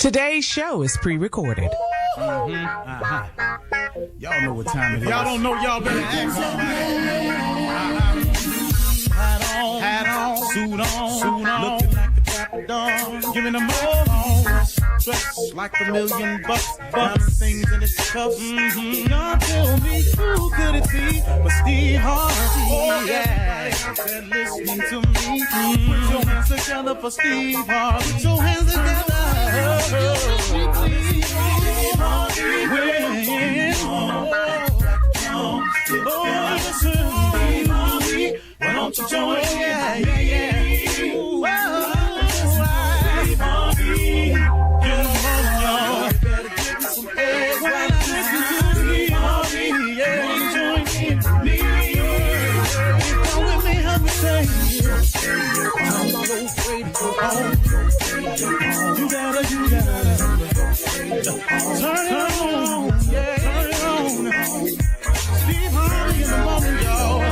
Today's show is pre-recorded. Y'all know what time it is. Y'all don't know, y'all better ask Hat on, suit on, looking like the Dapper Dawn, giving them all dressed like $1,000,000, diamond things in his cuffs. Y'all tell me who could it be but Steve Harvey? Oh yeah, everybody out there listening to me. Put your hands together for Steve Harvey. Put your hands together. Why don't you join? Yeah. Better give me some eggs. Why not listen to me? Join in me. Come with me, help me say. I'm not afraid to go home. You gotta turn it on. Yeah, turn it on. Steve Harvey in the morning, y'all.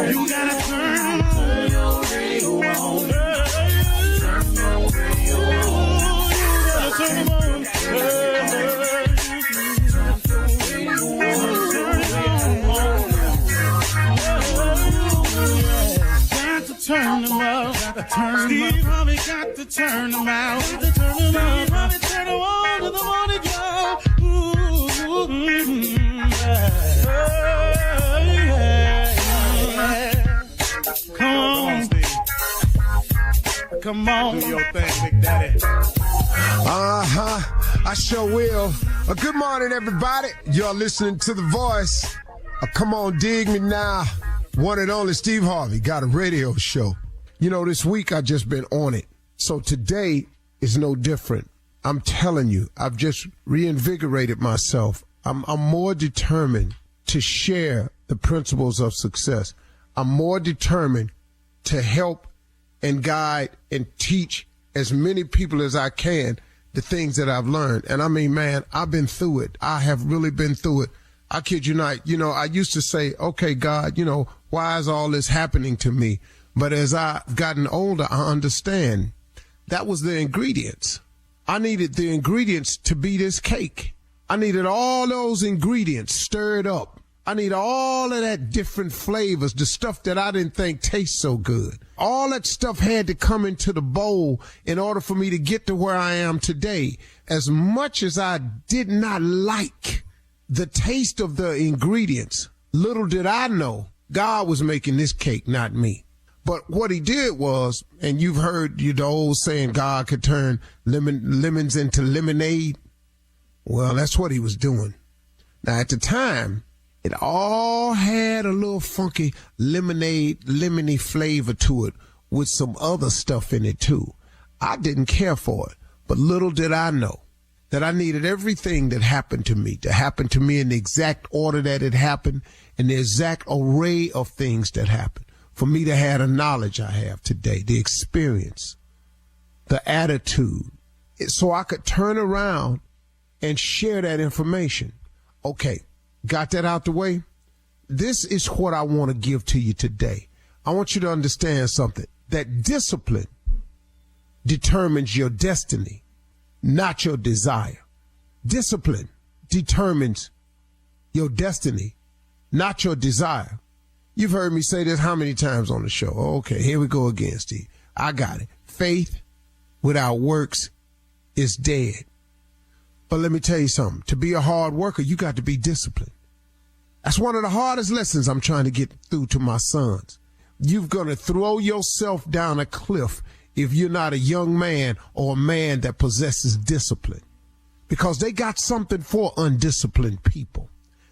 You gotta turn your radio on. Turn them up, Steve Harvey got to turn them out. Steve Harvey turn them on to the morning job. Come on, Steve. Come on. Do your thing, Big Daddy. I sure will. Good morning, everybody. You're listening to The Voice. Come on, dig me now. One and only Steve Harvey got a radio show. You know, this week I just been on it. So today is no different. I'm telling you, I've just reinvigorated myself. I'm more determined to share the principles of success. I'm more determined to help and guide and teach as many people as I can the things that I've learned. And I mean, man, I've been through it. I have really been through it. I kid you not. You know, I used to say, okay, God, you know, why is all this happening to me? But as I've gotten older, I understand that was the ingredients. I needed the ingredients to be this cake. I needed all those ingredients stirred up. I need all of that different flavors, the stuff that I didn't think tastes so good. All that stuff had to come into the bowl in order for me to get to where I am today. As much as I did not like the taste of the ingredients, little did I know God was making this cake, not me. But what he did was, and you've heard the old saying, God could turn lemons into lemonade. Well, that's what he was doing. Now, at the time, it all had a little funky lemony flavor to it with some other stuff in it, too. I didn't care for it, but little did I know that I needed everything that happened to me to happen to me in the exact order that it happened and the exact array of things that happened for me to have the knowledge I have today, the experience, the attitude, so I could turn around and share that information. Okay, got that out the way? This is what I want to give to you today. I want you to understand something, that discipline determines your destiny, not your desire. Discipline determines your destiny, not your desire. You've heard me say this how many times on the show? Okay, here we go again, Steve. I got it. Faith without works is dead. But let me tell you something. To be a hard worker, you got to be disciplined. That's one of the hardest lessons I'm trying to get through to my sons. You're going to throw yourself down a cliff if you're not a young man or a man that possesses discipline. Because they got something for undisciplined people.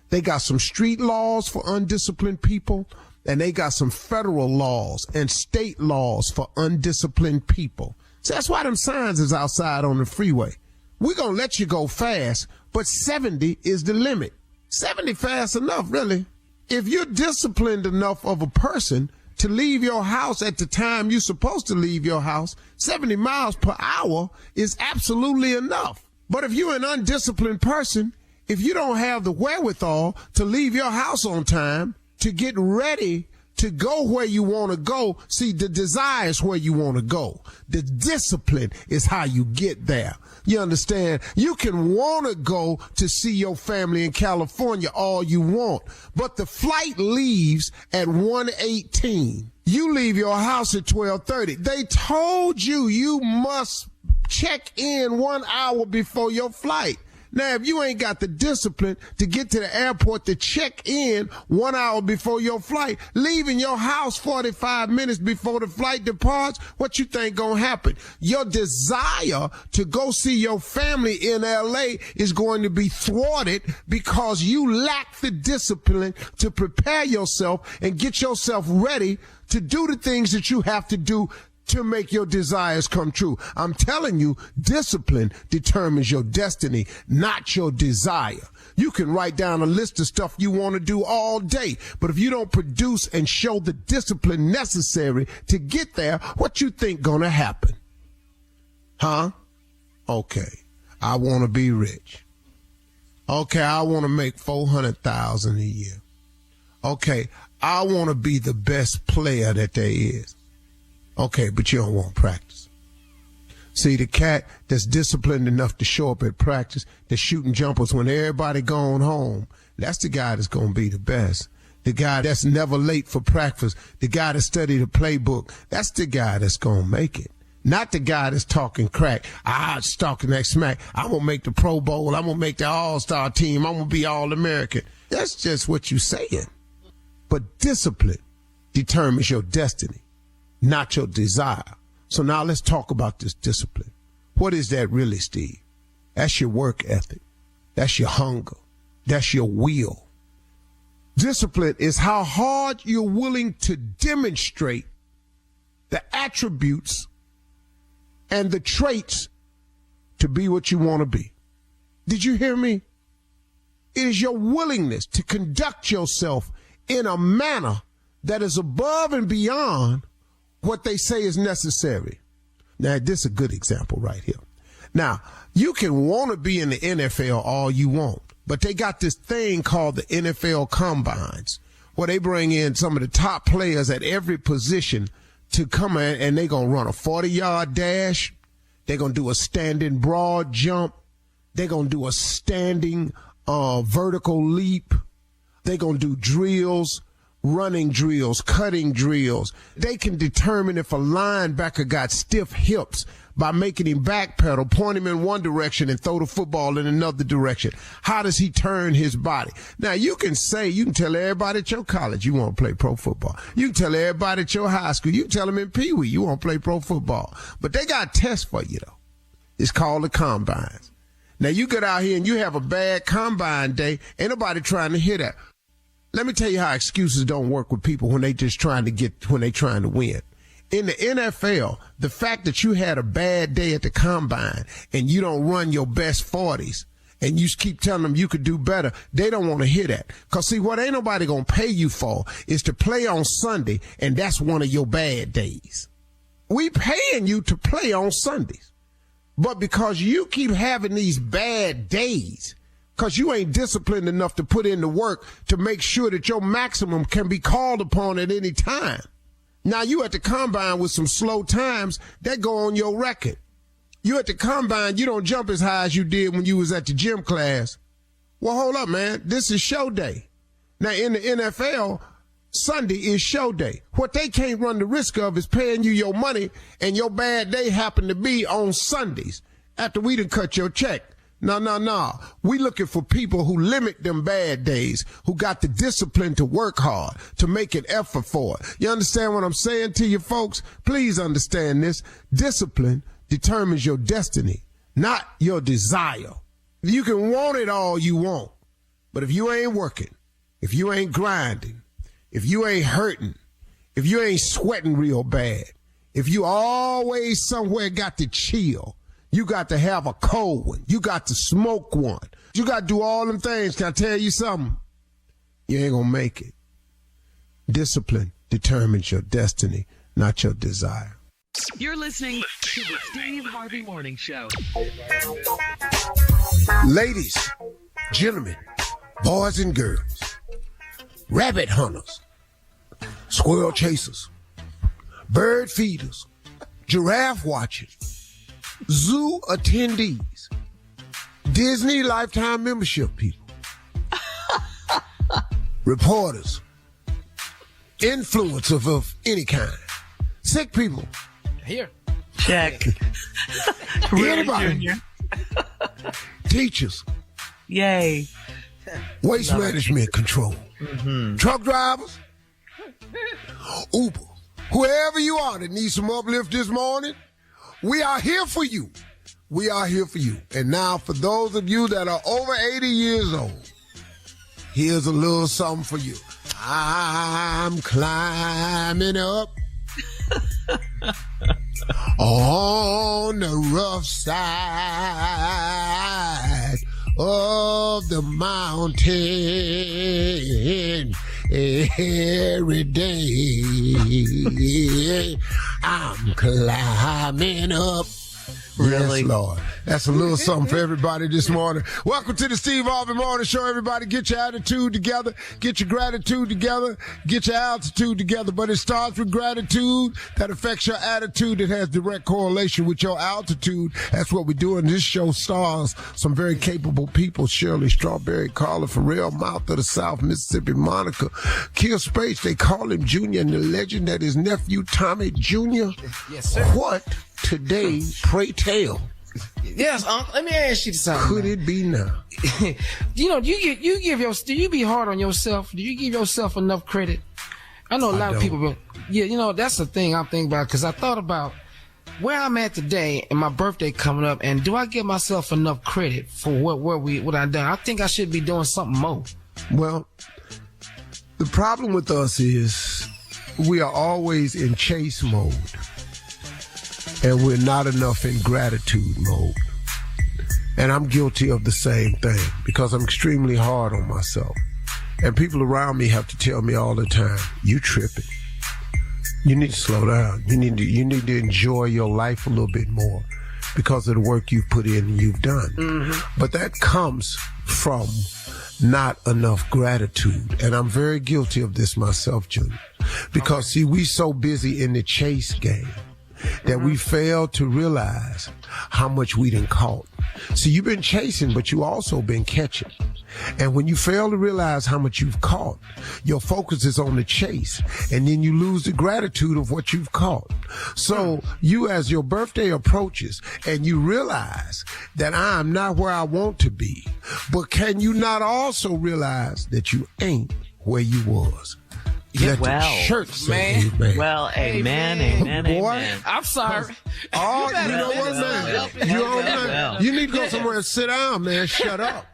They got some street laws for undisciplined people, and they got some federal laws and state laws for undisciplined people. So that's why them signs is outside on the freeway. We're going to let you go fast, but 70 is the limit. 70 fast enough, really. If you're disciplined enough of a person to leave your house at the time you're supposed to leave your house, 70 miles per hour is absolutely enough. But if you're an undisciplined person, if you don't have the wherewithal to leave your house on time, to get ready to go where you want to go, see, the desire is where you want to go. The discipline is how you get there. You understand? You can want to go to see your family in California all you want, but the flight leaves at 1:18. You leave your house at 12:30. They told you you must check in 1 hour before your flight. Now, if you ain't got the discipline to get to the airport to check in 1 hour before your flight, leaving your house 45 minutes before the flight departs, what you think gonna happen? Your desire to go see your family in LA is going to be thwarted because you lack the discipline to prepare yourself and get yourself ready to do the things that you have to do to make your desires come true. I'm telling you, discipline determines your destiny, not your desire. You can write down a list of stuff you want to do all day, but if you don't produce and show the discipline necessary to get there, what you think gonna happen? Huh? Okay, I want to be rich. Okay, I want to make $400,000 a year. Okay, I want to be the best player that there is. Okay, but you don't want practice. See, the cat that's disciplined enough to show up at practice, that's shooting jumpers when everybody gone home, that's the guy that's going to be the best. The guy that's never late for practice, the guy that studied the playbook, that's the guy that's going to make it. Not the guy that's talking crack. Talking that smack. I'm going to make the Pro Bowl. I'm going to make the All-Star team. I'm going to be All-American. That's just what you're saying. But discipline determines your destiny, not your desire. So now let's talk about this discipline. What is that really, Steve? That's your work ethic. That's your hunger. That's your will. Discipline is how hard you're willing to demonstrate the attributes and the traits to be what you want to be. Did you hear me? It is your willingness to conduct yourself in a manner that is above and beyond what they say is necessary. Now, this is a good example right here. Now, you can want to be in the NFL all you want, but they got this thing called the NFL Combines, where they bring in some of the top players at every position to come in, and they're going to run a 40-yard dash. They're going to do a standing broad jump. They're going to do a standing vertical leap. They're going to do drills, running drills, cutting drills. They can determine if a linebacker got stiff hips by making him backpedal, point him in one direction and throw the football in another direction. How does he turn his body? Now, you can tell everybody at your college you want to play pro football. You can tell everybody at your high school. You can tell them in Pee Wee you want to play pro football. But they got tests for you, though. It's called the Combines. Now, you get out here and you have a bad Combine day. Ain't nobody trying to hear that. Let me tell you how excuses don't work with people when they trying to win. In the NFL, the fact that you had a bad day at the combine and you don't run your best 40s and you keep telling them you could do better, they don't want to hear that. Because, see, what ain't nobody going to pay you for is to play on Sunday, and that's one of your bad days. We paying you to play on Sundays. But because you keep having these bad days, because you ain't disciplined enough to put in the work to make sure that your maximum can be called upon at any time. Now, you at the combine with some slow times, that go on your record. You at the combine, you don't jump as high as you did when you was at the gym class. Well, hold up, man. This is show day. Now, in the NFL, Sunday is show day. What they can't run the risk of is paying you your money and your bad day happen to be on Sundays after we done cut your check. No. We looking for people who limit them bad days, who got the discipline to work hard, to make an effort for it. You understand what I'm saying to you folks? Please understand this. Discipline determines your destiny, not your desire. You can want it all you want, but if you ain't working, if you ain't grinding, if you ain't hurting, if you ain't sweating real bad, if you always somewhere got to chill, you got to have a cold one. You got to smoke one. You got to do all them things. Can I tell you something? You ain't going to make it. Discipline determines your destiny, not your desire. You're listening to the Steve Harvey Morning Show. Ladies, gentlemen, boys and girls, rabbit hunters, squirrel chasers, bird feeders, giraffe watchers, zoo attendees, Disney lifetime membership people, reporters, influencers of any kind, sick people. Here. Check. Anybody. Teachers. Yay. Waste management control. Truck drivers. Uber. Whoever you are that needs some uplift this morning, we are here for you. We are here for you. And now for those of you that are over 80 years old, here's a little something for you. I'm climbing up on the rough side of the mountain every day. I'm climbing up. Really? Yes, Lord. That's a little something for everybody this morning. Welcome to the Steve Harvey Morning Show, everybody. Get your attitude together. Get your gratitude together. Get your altitude together. But it starts with gratitude that affects your attitude. It has direct correlation with your altitude. That's what we do. And this show stars some very capable people. Shirley, Strawberry, Carla, Pharrell, Mouth of the South, Mississippi, Monica, Kill Space. They call him Junior, and the legend that his nephew, Tommy Jr. Yes, sir. What today, pray tell? Yes, Uncle. Let me ask you something. Could it be now? You know, do you be hard on yourself? Do you give yourself enough credit? I know a lot of people, but yeah, you know, that's the thing I'm thinking about, because I thought about where I'm at today and my birthday coming up, and do I give myself enough credit for what I done? I think I should be doing something more. Well, the problem with us is we are always in chase mode. And we're not enough in gratitude mode. And I'm guilty of the same thing because I'm extremely hard on myself. And people around me have to tell me all the time, you tripping. You need to slow down. You need to enjoy your life a little bit more because of the work you've put in and you've done. Mm-hmm. But that comes from not enough gratitude. And I'm very guilty of this myself, Junior. Because, see, we so busy in the chase game that we fail to realize how much we done caught. See, you've been chasing, but you also been catching. And when you fail to realize how much you've caught, your focus is on the chase, and then you lose the gratitude of what you've caught. So you, as your birthday approaches and you realize that I'm not where I want to be, but can you not also realize that you ain't where you was? Let the church say amen. Well, amen. Boy, I'm sorry. Oh, you know what, man? You need to go somewhere and sit down, man. Shut up.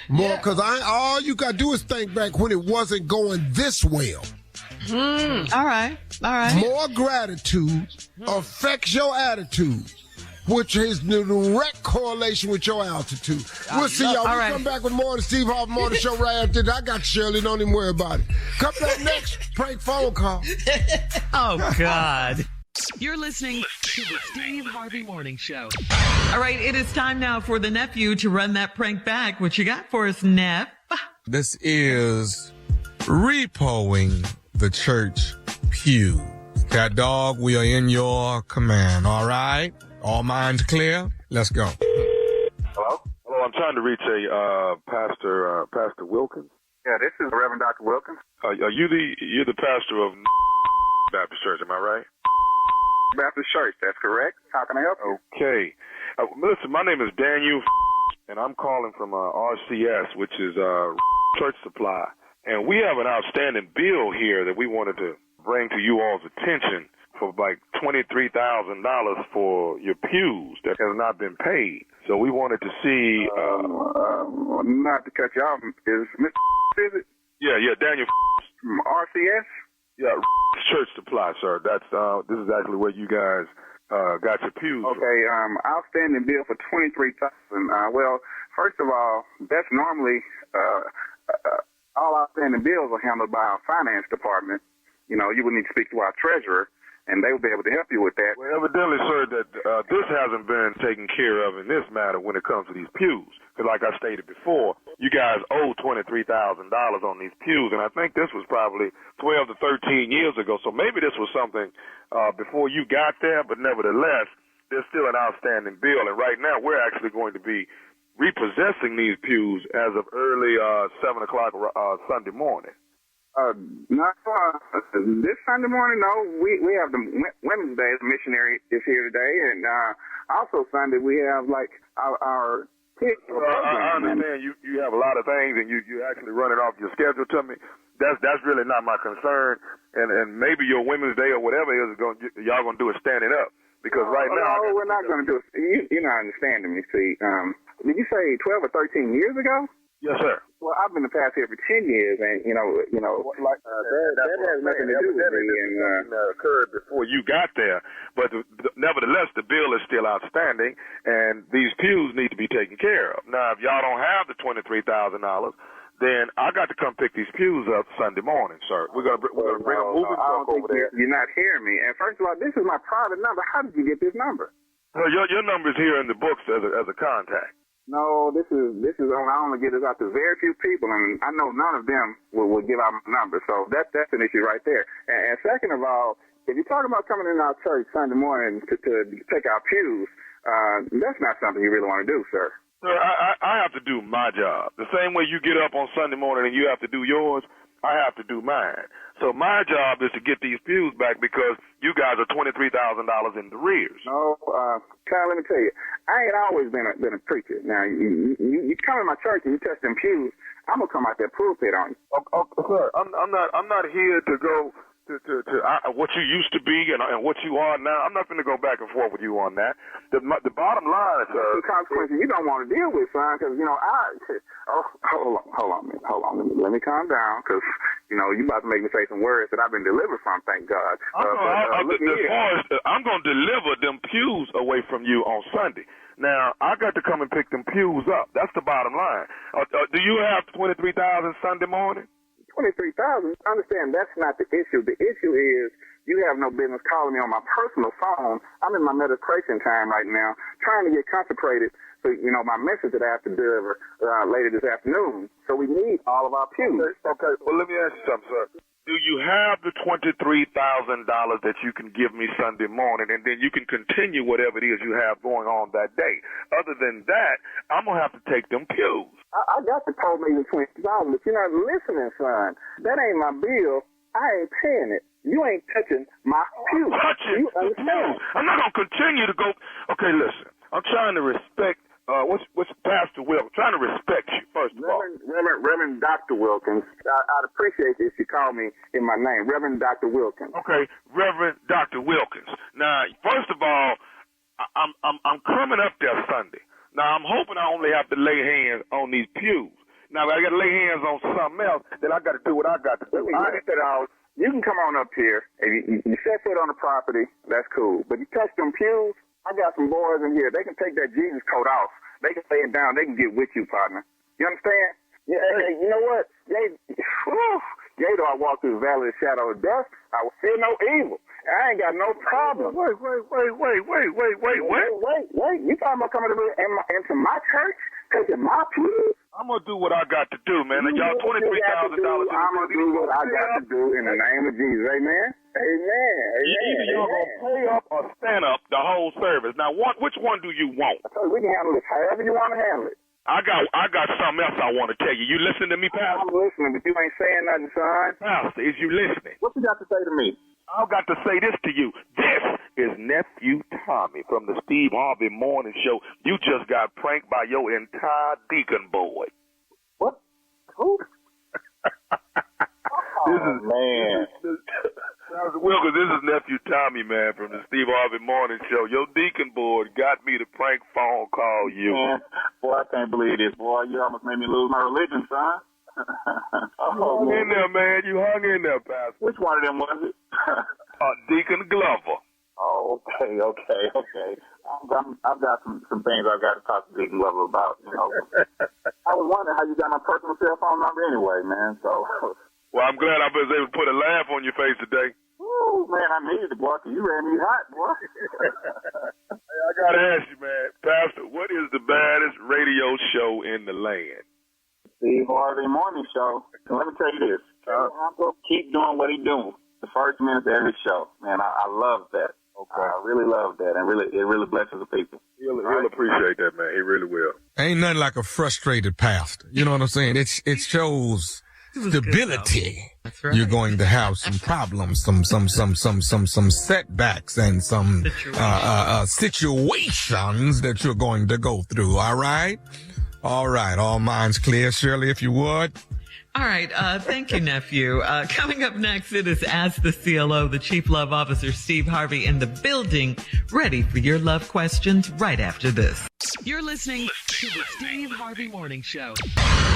More, because all you got to do is think back when it wasn't going this well. All right. More gratitude affects your attitude, which is the direct correlation with your altitude. We'll see y'all. We'll come back with more of the Steve Harvey Morning Show right after that. I got Shirley. Don't even worry about it. Come back next. Prank phone call. Oh, God. You're listening to the Steve Harvey Morning Show. All right, it is time now for the nephew to run that prank back. What you got for us, Nep? This is repoing the church pew. Cat dog, we are in your command, all right? All minds clear? Let's go. Hello? Hello, I'm trying to reach a Pastor Wilkins. Yeah, this is Reverend Dr. Wilkins. You're the pastor of Baptist Church, am I right? Baptist Church, that's correct. How can I help you? Okay. Listen, my name is Daniel, and I'm calling from RCS, which is Church Supply. And we have an outstanding bill here that we wanted to bring to you all's attention for like $23,000 for your pews that has not been paid. So we wanted to see... not to cut you off, is Mr. Is it? Yeah, Daniel from RCS? Yeah, Church Supply, sir. That's this is actually where you guys got your pews. Okay, outstanding bill for $23,000. Well, first of all, that's normally all outstanding bills are handled by our finance department. You know, you would need to speak to our treasurer, and they would be able to help you with that. Well, evidently, sir, that this hasn't been taken care of in this matter when it comes to these pews. Because like I stated before, you guys owe $23,000 on these pews, and I think this was probably 12 to 13 years ago. So maybe this was something before you got there, but nevertheless, there's still an outstanding bill. And right now, we're actually going to be repossessing these pews as of early 7 o'clock Sunday morning. This Sunday morning, no. We have the Women's Day. The missionary is here today, and also Sunday we have like our kids. I understand you have a lot of things, and you actually run it off your schedule to me. That's really not my concern, and maybe your Women's Day or whatever it is y'all gonna do it standing up, because right now. No, we're not gonna do it. You're not understanding me. See, did you say 12 or 13 years ago? Yes, sir. Well, I've been the past here for 10 years, and that has nothing to do with me. And occurred before you got there, but nevertheless, the bill is still outstanding, and these pews need to be taken care of. Now, if y'all don't have the $23,000, then I got to come pick these pews up Sunday morning, sir. We're gonna bring a moving truck over there. You're not hearing me. And first of all, this is my private number. How did you get this number? Well, your number's here in the books as a contact. No, this is I only get this out to very few people, and I know none of them will give out my number. So that's an issue right there. And second of all, if you're talking about coming in our church Sunday morning to take our pews, that's not something you really want to do, sir. Sir, I have to do my job. The same way you get up on Sunday morning and you have to do yours, I have to do mine. So my job is to get these pews back because you guys are $23,000 in the rears. No, Kyle, let me tell you, I ain't always been a preacher. Now, you come in my church and you touch them pews, I'm gonna come out that pulpit on you. Sir, I'm not here to go to what you used to be and what you are now. I'm not going to go back and forth with you on that. The bottom line, sir. The consequences you don't want to deal with, son, because hold on. Let me calm down, because you about to make me say some words that I've been delivered from. Thank God. I'm going to deliver them pews away from you on Sunday. Now, I got to come and pick them pews up. That's the bottom line. Do you have $23,000 Sunday morning? 23,000. Understand, that's not the issue. The issue is you have no business calling me on my personal phone. I'm in my meditation time right now, trying to get concentrated for my message that I have to deliver later this afternoon. So we need all of our pews. Okay. Well, let me ask you something, sir. Do you have the $23,000 that you can give me Sunday morning, and then you can continue whatever it is you have going on that day? Other than that, I'm going to have to take them pews. I got the total me the $20,000, but you're not listening, son. That ain't my bill. I ain't paying it. You ain't touching my pews. Touching the pews? I'm not going to continue to go. Okay, listen. I'm trying to respect. What's Pastor Wilkins? I'm trying to respect you, first of all. Reverend Dr. Wilkins. I'd appreciate it if you call me in my name, Reverend Dr. Wilkins. Okay, Reverend Dr. Wilkins. Now, first of all, I'm coming up there Sunday. Now, I'm hoping I only have to lay hands on these pews. Now, if I got to lay hands on something else, then I got to do what I got to do. You can come on up here. If you set foot on the property, that's cool. But you touch them pews, I got some boys in here. They can take that Jesus coat off. They can lay it down. They can get with you, partner. You understand? Yeah. Hey, you know what? Yea, though I walk through the valley of the shadow of death, I will fear no evil. I ain't got no problem. Wait. You talking about coming into my church? Taking my pews? I'm going to do what I got to do, man. And y'all $23,000. I'm going to do what I got to do in the name of Jesus. Amen? Amen. Either you're going to pay up or stand up the whole service. Now, which one do you want? We can handle it however you want to handle it. I got something else I want to tell you. You listening to me, Pastor? I'm listening, but you ain't saying nothing, son. Pastor, is you listening? What you got to say to me? I've got to say this to you. This is Nephew Tommy from the Steve Harvey Morning Show. You just got pranked by your entire deacon board. What? Who? Man. Wilkins, this is Nephew Tommy, man, from the Steve Harvey Morning Show. Your deacon board got me to prank phone call you. Man, boy, I can't believe this, boy. You almost made me lose my religion, son. You hung in there, man. You hung in there, Pastor. Which one of them was it? Deacon Glover. Oh, okay. I've got some things I've got to talk to Deacon Glover about. I I was wondering how you got my personal cell phone number anyway, man. So. Well, I'm glad I was able to put a laugh on your face today. Ooh, man, I needed it, boy. You ran me hot, boy. Hey, I got to ask you, man. Pastor, what is the baddest radio show in the land? Steve Harvey Morning Show. Let me tell you this. I'm going to keep doing what he's doing. The first minute of every show. Man, I love that. Okay. I really love that. And it really blesses the people. He'll appreciate that, man. He really will. Ain't nothing like a frustrated pastor. You know what I'm saying? It shows stability. That's right. You're going to have some problems, some setbacks, and some situations that you're going to go through. All right, all minds clear. Shirley, if you would. All right. Thank you, nephew. Coming up next, it is Ask the CLO, the Chief Love Officer, Steve Harvey, in the building, ready for your love questions right after this. You're listening to the Steve Harvey Morning Show.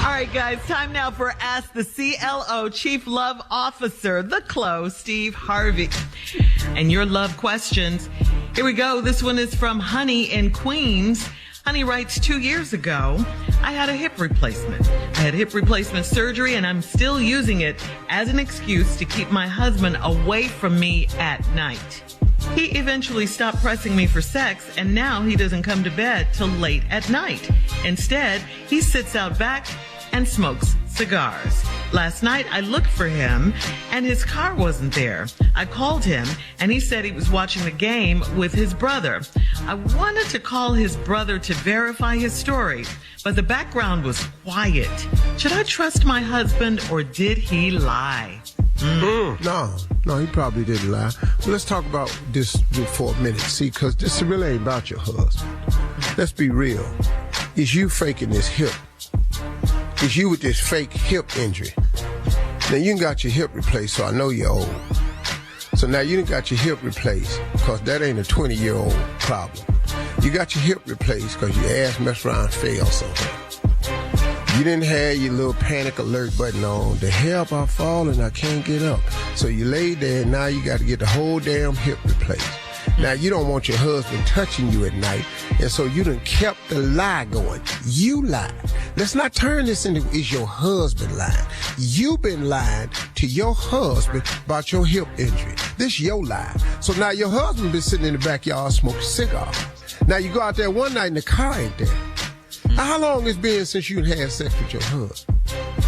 All right, guys, time now for Ask the CLO, Chief Love Officer, the CLO, Steve Harvey. And your love questions. Here we go. This one is from Honey in Queens. Honey writes, 2 years ago, I had a hip replacement. I had hip replacement surgery, and I'm still using it as an excuse to keep my husband away from me at night. He eventually stopped pressing me for sex, and now he doesn't come to bed till late at night. Instead, he sits out back and smokes cigars. Last night, I looked for him, and his car wasn't there. I called him, and he said he was watching the game with his brother. I wanted to call his brother to verify his story, but the background was quiet. Should I trust my husband, or did he lie? No, he probably didn't lie. But let's talk about this for a minute, see, because this really ain't about your husband. Let's be real. It's you faking this hip. It's you with this fake hip injury. Now, you got your hip replaced, so I know you're old. So now you done got your hip replaced, because that ain't a 20-year-old problem. You got your hip replaced because your ass messed around and fell somewhere. You didn't have your little panic alert button on. The help, I'm falling, I can't get up. So you laid there, and now you got to get the whole damn hip replaced. Now, you don't want your husband touching you at night, and so you done kept the lie going. You lied. Let's not turn this into, is your husband lying? You've been lying to your husband about your hip injury. This your lie. So now your husband been sitting in the backyard smoking cigars. Now you go out there one night and the car ain't there. Now, how long it's been since you had sex with your husband?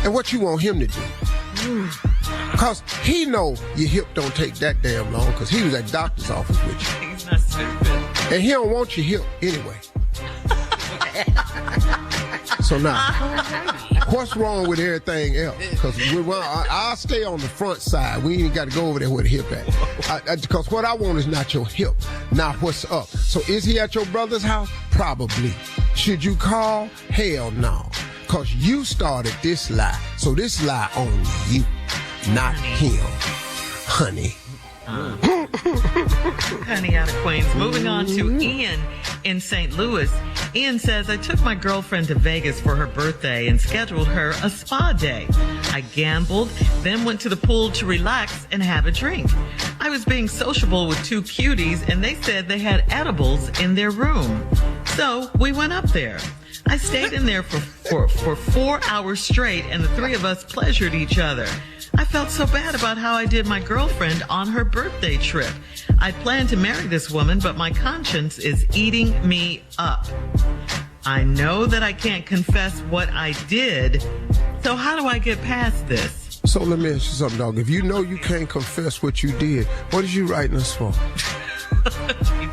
And what you want him to do? Because he know your hip don't take that damn long, because he was at doctor's office with you. He's not stupid. And he don't want your hip anyway. So now, what's wrong with everything else? Because I'll stay on the front side. We ain't got to go over there where the hip at. Because what I want is not your hip. Now, what's up? So is he at your brother's house? Probably. Should you call? Hell no. Because you started this lie. So this lie on you, not him. Honey. Honey out of Queens. Moving on to Ian in St. Louis. Ian says, I took my girlfriend to Vegas for her birthday and scheduled her a spa day. I gambled, then went to the pool to relax and have a drink. I was being sociable with two cuties, and they said they had edibles in their room. So we went up there. I stayed in there for 4 hours straight, and the three of us pleasured each other. I felt so bad about how I did my girlfriend on her birthday trip. I planned to marry this woman, but my conscience is eating me up. I know that I can't confess what I did, so how do I get past this? So let me ask you something, dog. If you know you can't confess what you did, what is you writing us for?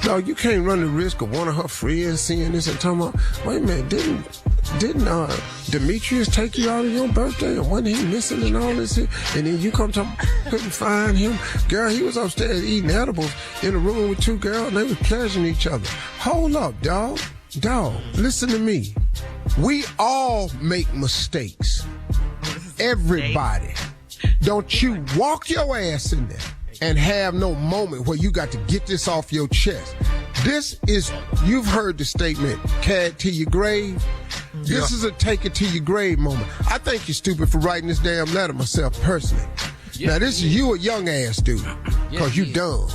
Dog, you can't run the risk of one of her friends seeing this and talking about, wait a minute, didn't Demetrius take you out on your birthday, and wasn't he missing and all this here? And then you come to couldn't find him. Girl, he was upstairs eating edibles in a room with two girls, and they was pleasuring each other. Hold up, dog. Dog, listen to me. We all make mistakes. Everybody. Don't you walk your ass in there and have no moment where you got to get this off your chest. This is, you've heard the statement, carry it to your grave. This is a take it to your grave moment. I think you're stupid for writing this damn letter myself personally. Now this is you a young ass dude, because you dumb.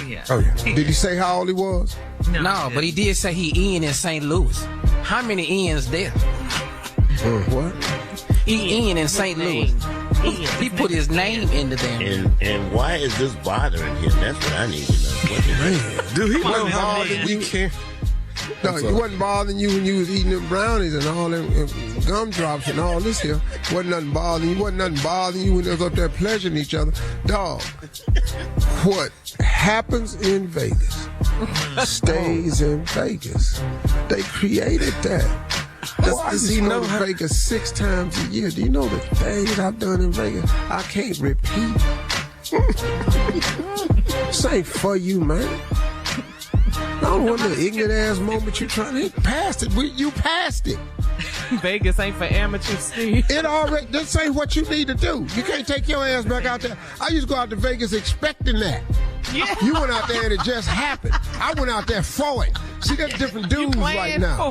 Yeah. Oh yeah. Did he say how old he was? No, but he did say he Ian in St. Louis. How many Ians there? What? Ian in St. Louis. He put his name into them. And why is this bothering him? That's what I need to know. Man, Do he know how how man. we can? No, it wasn't bothering you when you was eating them brownies and all them gumdrops and all this here. Wasn't nothing bothering you. Wasn't nothing bothering you when they was up there pleasuring each other. Dog, what happens in Vegas stays in Vegas. They created that. Does he know Vegas 6 times a year? Do you know the things I've done in Vegas? I can't repeat. This ain't for you, man. I don't want the ignorant ass moment you trying to pass it. You passed it. Vegas ain't for amateurs, Steve. This ain't what you need to do. You can't take your ass back out there. I used to go out to Vegas expecting that. Yeah. You went out there and it just happened. I went out there for it. See, there's different dudes right now.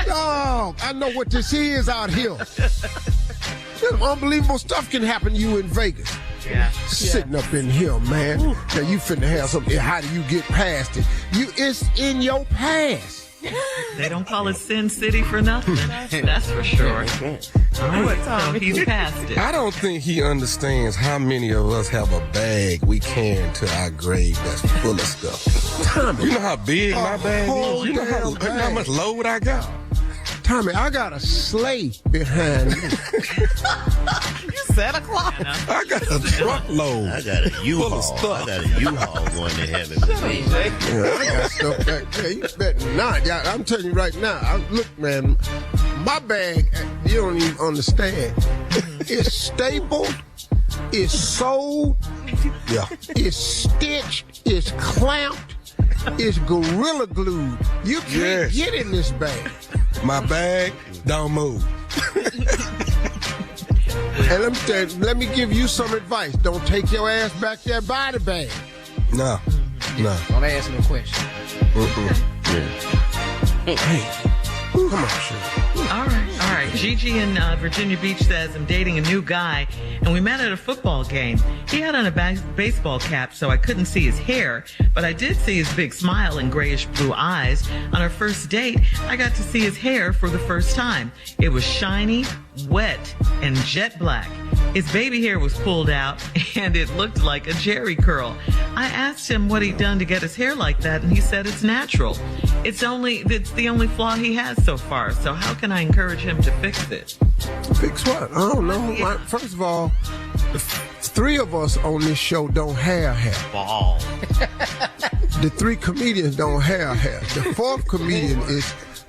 Oh, I know what this is out here. Some unbelievable stuff can happen to you in Vegas. Yeah. Sitting up in here, man. Now you finna have something. How do you get past it? It's in your past. They don't call it Sin City for nothing. That's for sure. All right, so he's past it. I don't think he understands how many of us have a bag we carry to our grave that's full of stuff. Tommy, you know how big my bag is? You know how much load I got? Tommy, I got a sleigh behind me. You Santa Claus? I got a truckload. I got a U-Haul. Full of stuff. I got a U-Haul going to heaven. Yeah, I got stuff back there. You better not. I'm telling you right now. Look, man, my bag, you don't even understand. It's stapled. It's sold. Yeah. It's stitched. It's clamped. It's gorilla glued. You can't get in this bag. My bag don't move. And let me give you some advice. Don't take your ass back there by the bag. No. Don't ask no question. Hey, come on, Shirley. All right. Gigi in Virginia Beach says, I'm dating a new guy, and we met at a football game. He had on a baseball cap, so I couldn't see his hair, but I did see his big smile and grayish blue eyes. On our first date, I got to see his hair for the first time. It was shiny, wet, and jet black. His baby hair was pulled out, and it looked like a jerry curl. I asked him what he'd done to get his hair like that, and he said it's natural. It's the only flaw he has so far, so how can I encourage him to fix it? Fix what? I don't know. First of all, 3 of us on this show don't have hair. Ball. The 3 comedians don't have hair. The 4th comedian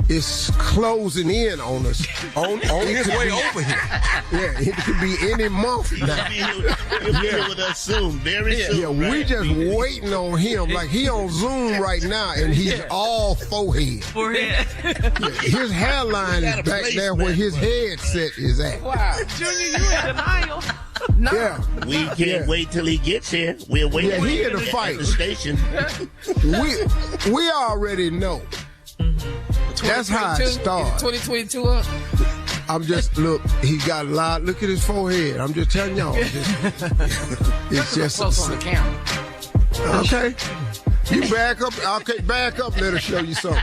is closing in on us. On his way over here. Yeah, it could be any month now. He'll be here with us soon, very soon. Yeah, we just waiting on him. Like he on Zoom right now, and he's all forehead. Forehead. Yeah, his hairline is back there where his headset is at. Wow. Junior, you in denial. No. Yeah. We can't wait till he gets here. We're waiting Yeah, he in the fight. at the station. We already know. That's how it starts. 2022 up. I'm just, look, he got a lot. Look at his forehead. I'm just telling y'all. It's just Close on the camera. okay. You back up. Okay, back up. Let us show you something.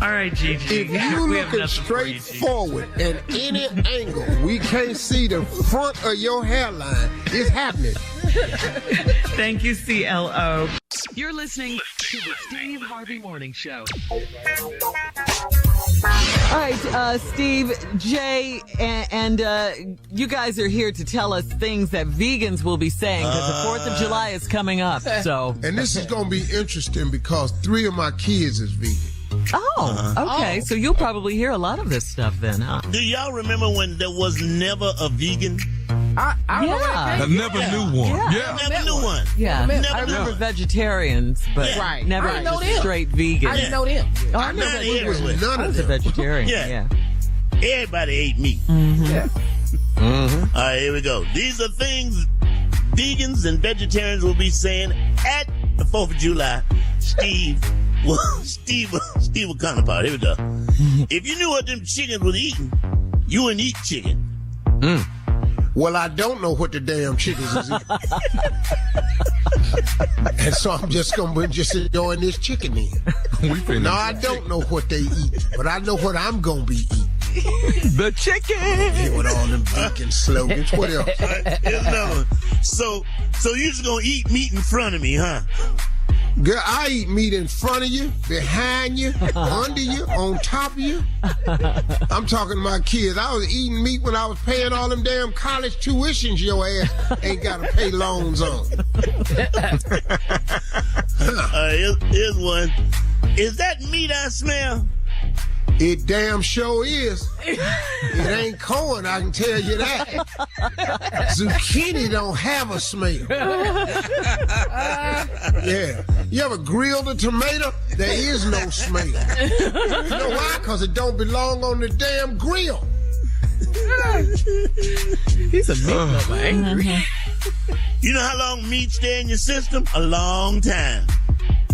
All right, Gigi. If you looking straight forward at any angle, we can't see the front of your hairline. It's happening. Thank you, CLO. You're listening to the Steve Harvey Morning Show. All right, Steve, Jay, and you guys are here to tell us things that vegans will be saying because the 4th of July is coming up. So, And this is going to be interesting because 3 of my kids is vegan. Okay. So you'll probably hear a lot of this stuff then, huh? Do y'all remember when there was never a vegan? I never knew one. Yeah. Never knew one. Yeah, Never I remember knew. vegetarians, but Yeah. never I know just them. straight vegan. I didn't know them. Oh, I Not never everywhere. None I of was a them. vegetarian. Yeah. Everybody ate meat. Yeah. All right, here we go. These are things vegans and vegetarians will be saying at the 4th of July. Steve will counterpart. Here we go. If you knew what them chickens was eating, you wouldn't eat chicken. Well, I don't know what the damn chickens is eating. And so I'm just going to just enjoying this chicken then. No, I don't know what they eat, but I know what I'm going to be eating. The chicken. Yeah, with all them vegan slogans. What else? Here's another one. So you just gonna eat meat in front of me, huh? Girl, I eat meat in front of you, behind you, under you, on top of you. I'm talking to my kids. I was eating meat when I was paying all them damn college tuitions your ass ain't got to pay loans on. Here's one. Is that meat I smell? It damn sure is. It ain't corn, I can tell you that. Zucchini don't have a smell. Yeah. You ever grilled a tomato? There is no smell. You know why? Because it don't belong on the damn grill. He's a meat lover, angry. You know how long meat stay in your system? A long time.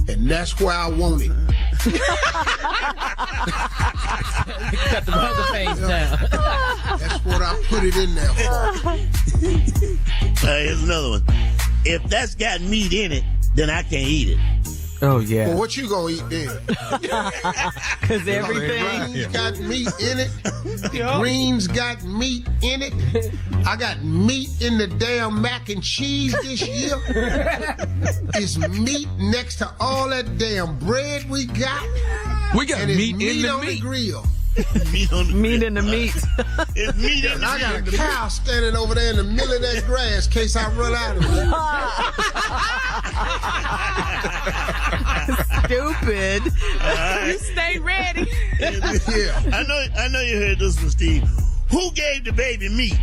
And that's why I want it. Cut the other page down. That's what I put it in there for. Here's another one. If that's got meat in it, then I can't eat it. Oh, yeah. Well, what you gonna eat then? Because everything. Greens got meat in it. Greens got meat in it. I got meat in the damn mac and cheese this year. It's meat next to all that damn bread we got. We got and meat it's in the on meat. the grill. Meat in the meat. It's meat in And the I got meat. a cow standing over there in the middle of that grass in case I run out of it. Stupid. Right. You stay ready. Yeah. I know you heard this one, Steve. Who gave the baby meat?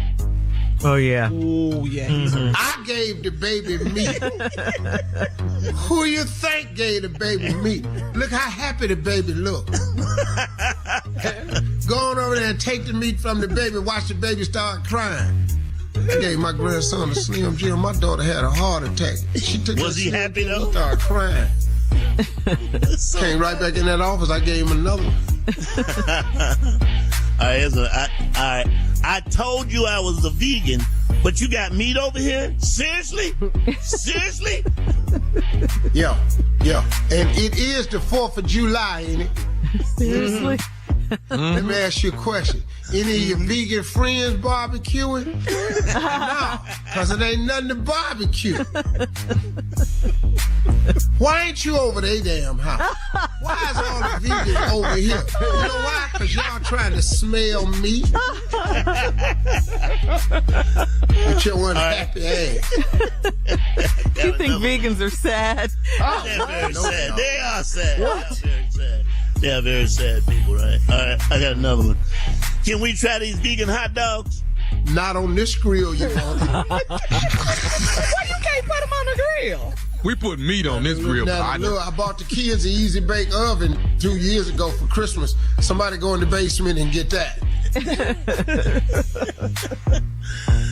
Oh, yeah. Oh, yeah. I gave the baby meat. Who you think gave the baby meat? Look how happy the baby look. Go on over there and take the meat from the baby. Watch the baby start crying. I gave my grandson a Slim Jim. My daughter had a heart attack. She took Was he happy though? She started crying. Came right back in that office. I gave him another one. All right, I told you I was a vegan, but you got meat over here? Seriously? Seriously? Yeah. And it is the 4th of July, ain't it? Seriously? Let me ask you a question. Any of your vegan friends barbecuing? No, because it ain't nothing to barbecue. Why ain't you over their damn house? Why is all the vegans over here? You know why? Because y'all trying to smell meat. With your unhappy ass. You think vegans are sad? They're very sad. They are sad. What? They are very sad. They are very sad people, right? All right, I got another one. Can we try these vegan hot dogs? Not on this grill, you want. Why you can't put them on the grill? We put meat on this grill. Now, look, I bought the kids an Easy Bake Oven 2 years ago for Christmas. Somebody go in the basement and get that.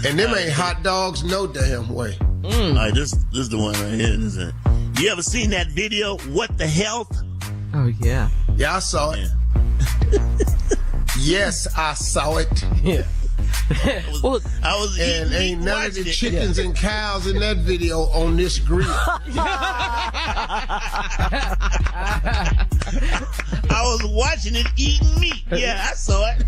And them ain't hot dogs no damn way. All right, this is the one right here. This is it. You ever seen that video, What the Health? Oh, yeah. Yeah, I saw it. Yes, I saw it. Yeah. I was And ain't none of the chickens and cows in that video on this grill. I was watching it eating meat. Yeah, I saw it.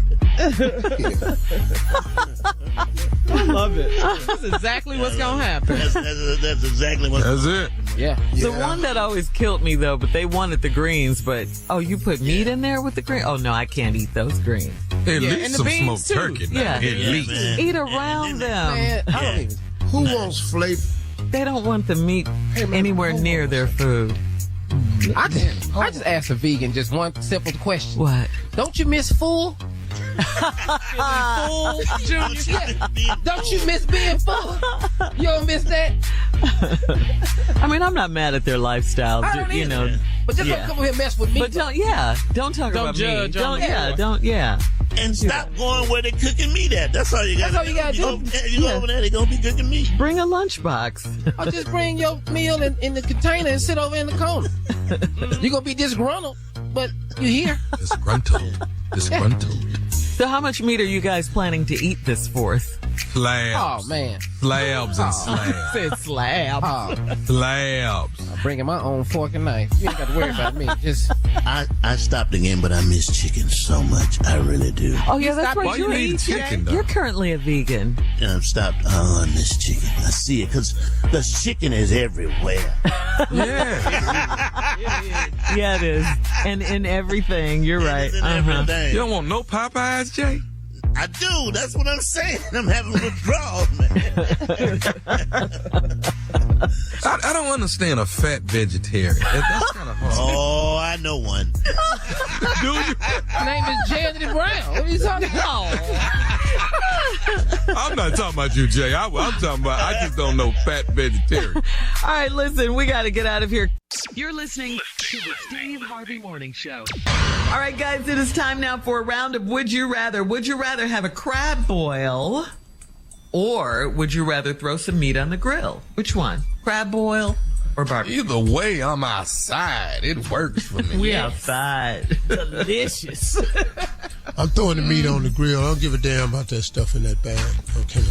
I love it. That's exactly what's going to happen. That's exactly what. That's it. Yeah. The one that always killed me, though, but they wanted the greens, but, you put meat in there with the greens? Oh, no, I can't eat those greens. At least and the some beans, smoked too. turkey. Now. Yeah. At least. Man. Eat around them. Man, I don't even. Who wants flavor? They don't want the meat man, anywhere near their food. I just asked a vegan just one simple question. What? Don't you miss full? Full, Junior? Yeah. Don't you miss being full? You don't miss that? I mean, I'm not mad at their lifestyle. I don't you either. know. But just don't come over here and mess with me. But don't talk about judge me. on Don't, the And stop going where they're cooking meat at. That's all you got to do. You go over there, they're going to be cooking meat. Bring a lunchbox. Or just bring your meal in the container and sit over in the corner. You're going to be disgruntled, but you're here. Disgruntled. So how much meat are you guys planning to eat this 4th? Slabs. Oh, man. Slabs and slabs. Said slab. Slabs. I'm bringing my own fork and knife. You ain't got to worry about me. Just I stopped again, but I miss chicken so much. I really do. Oh, yeah, that's Why right. you eating chicken, though? You're currently a vegan. Yeah, I've stopped. Oh, I miss chicken. I see it because chicken is everywhere. Yeah. Yeah, it is. And in everything. You're right. It is in everything. You don't want no Popeyes, Jay? I do. That's what I'm saying. I'm having withdrawal, man. I don't understand a fat vegetarian. That's kind of hard. Oh, I know one. Do you? name is Jerry Brown. What are you talking about? I'm not talking about you, Jay. I'm talking about, I just don't know fat vegetarian. All right, listen, we got to get out of here. You're listening to the Steve Harvey Morning Show. All right, guys, it is time now for a round of Would You Rather. Would you rather have a crab boil or would you rather throw some meat on the grill? Which one? Crab boil or barbecue? Either way, I'm outside. It works for me. We outside. Delicious. I'm throwing the meat on the grill. I don't give a damn about that stuff in that bag. Okay.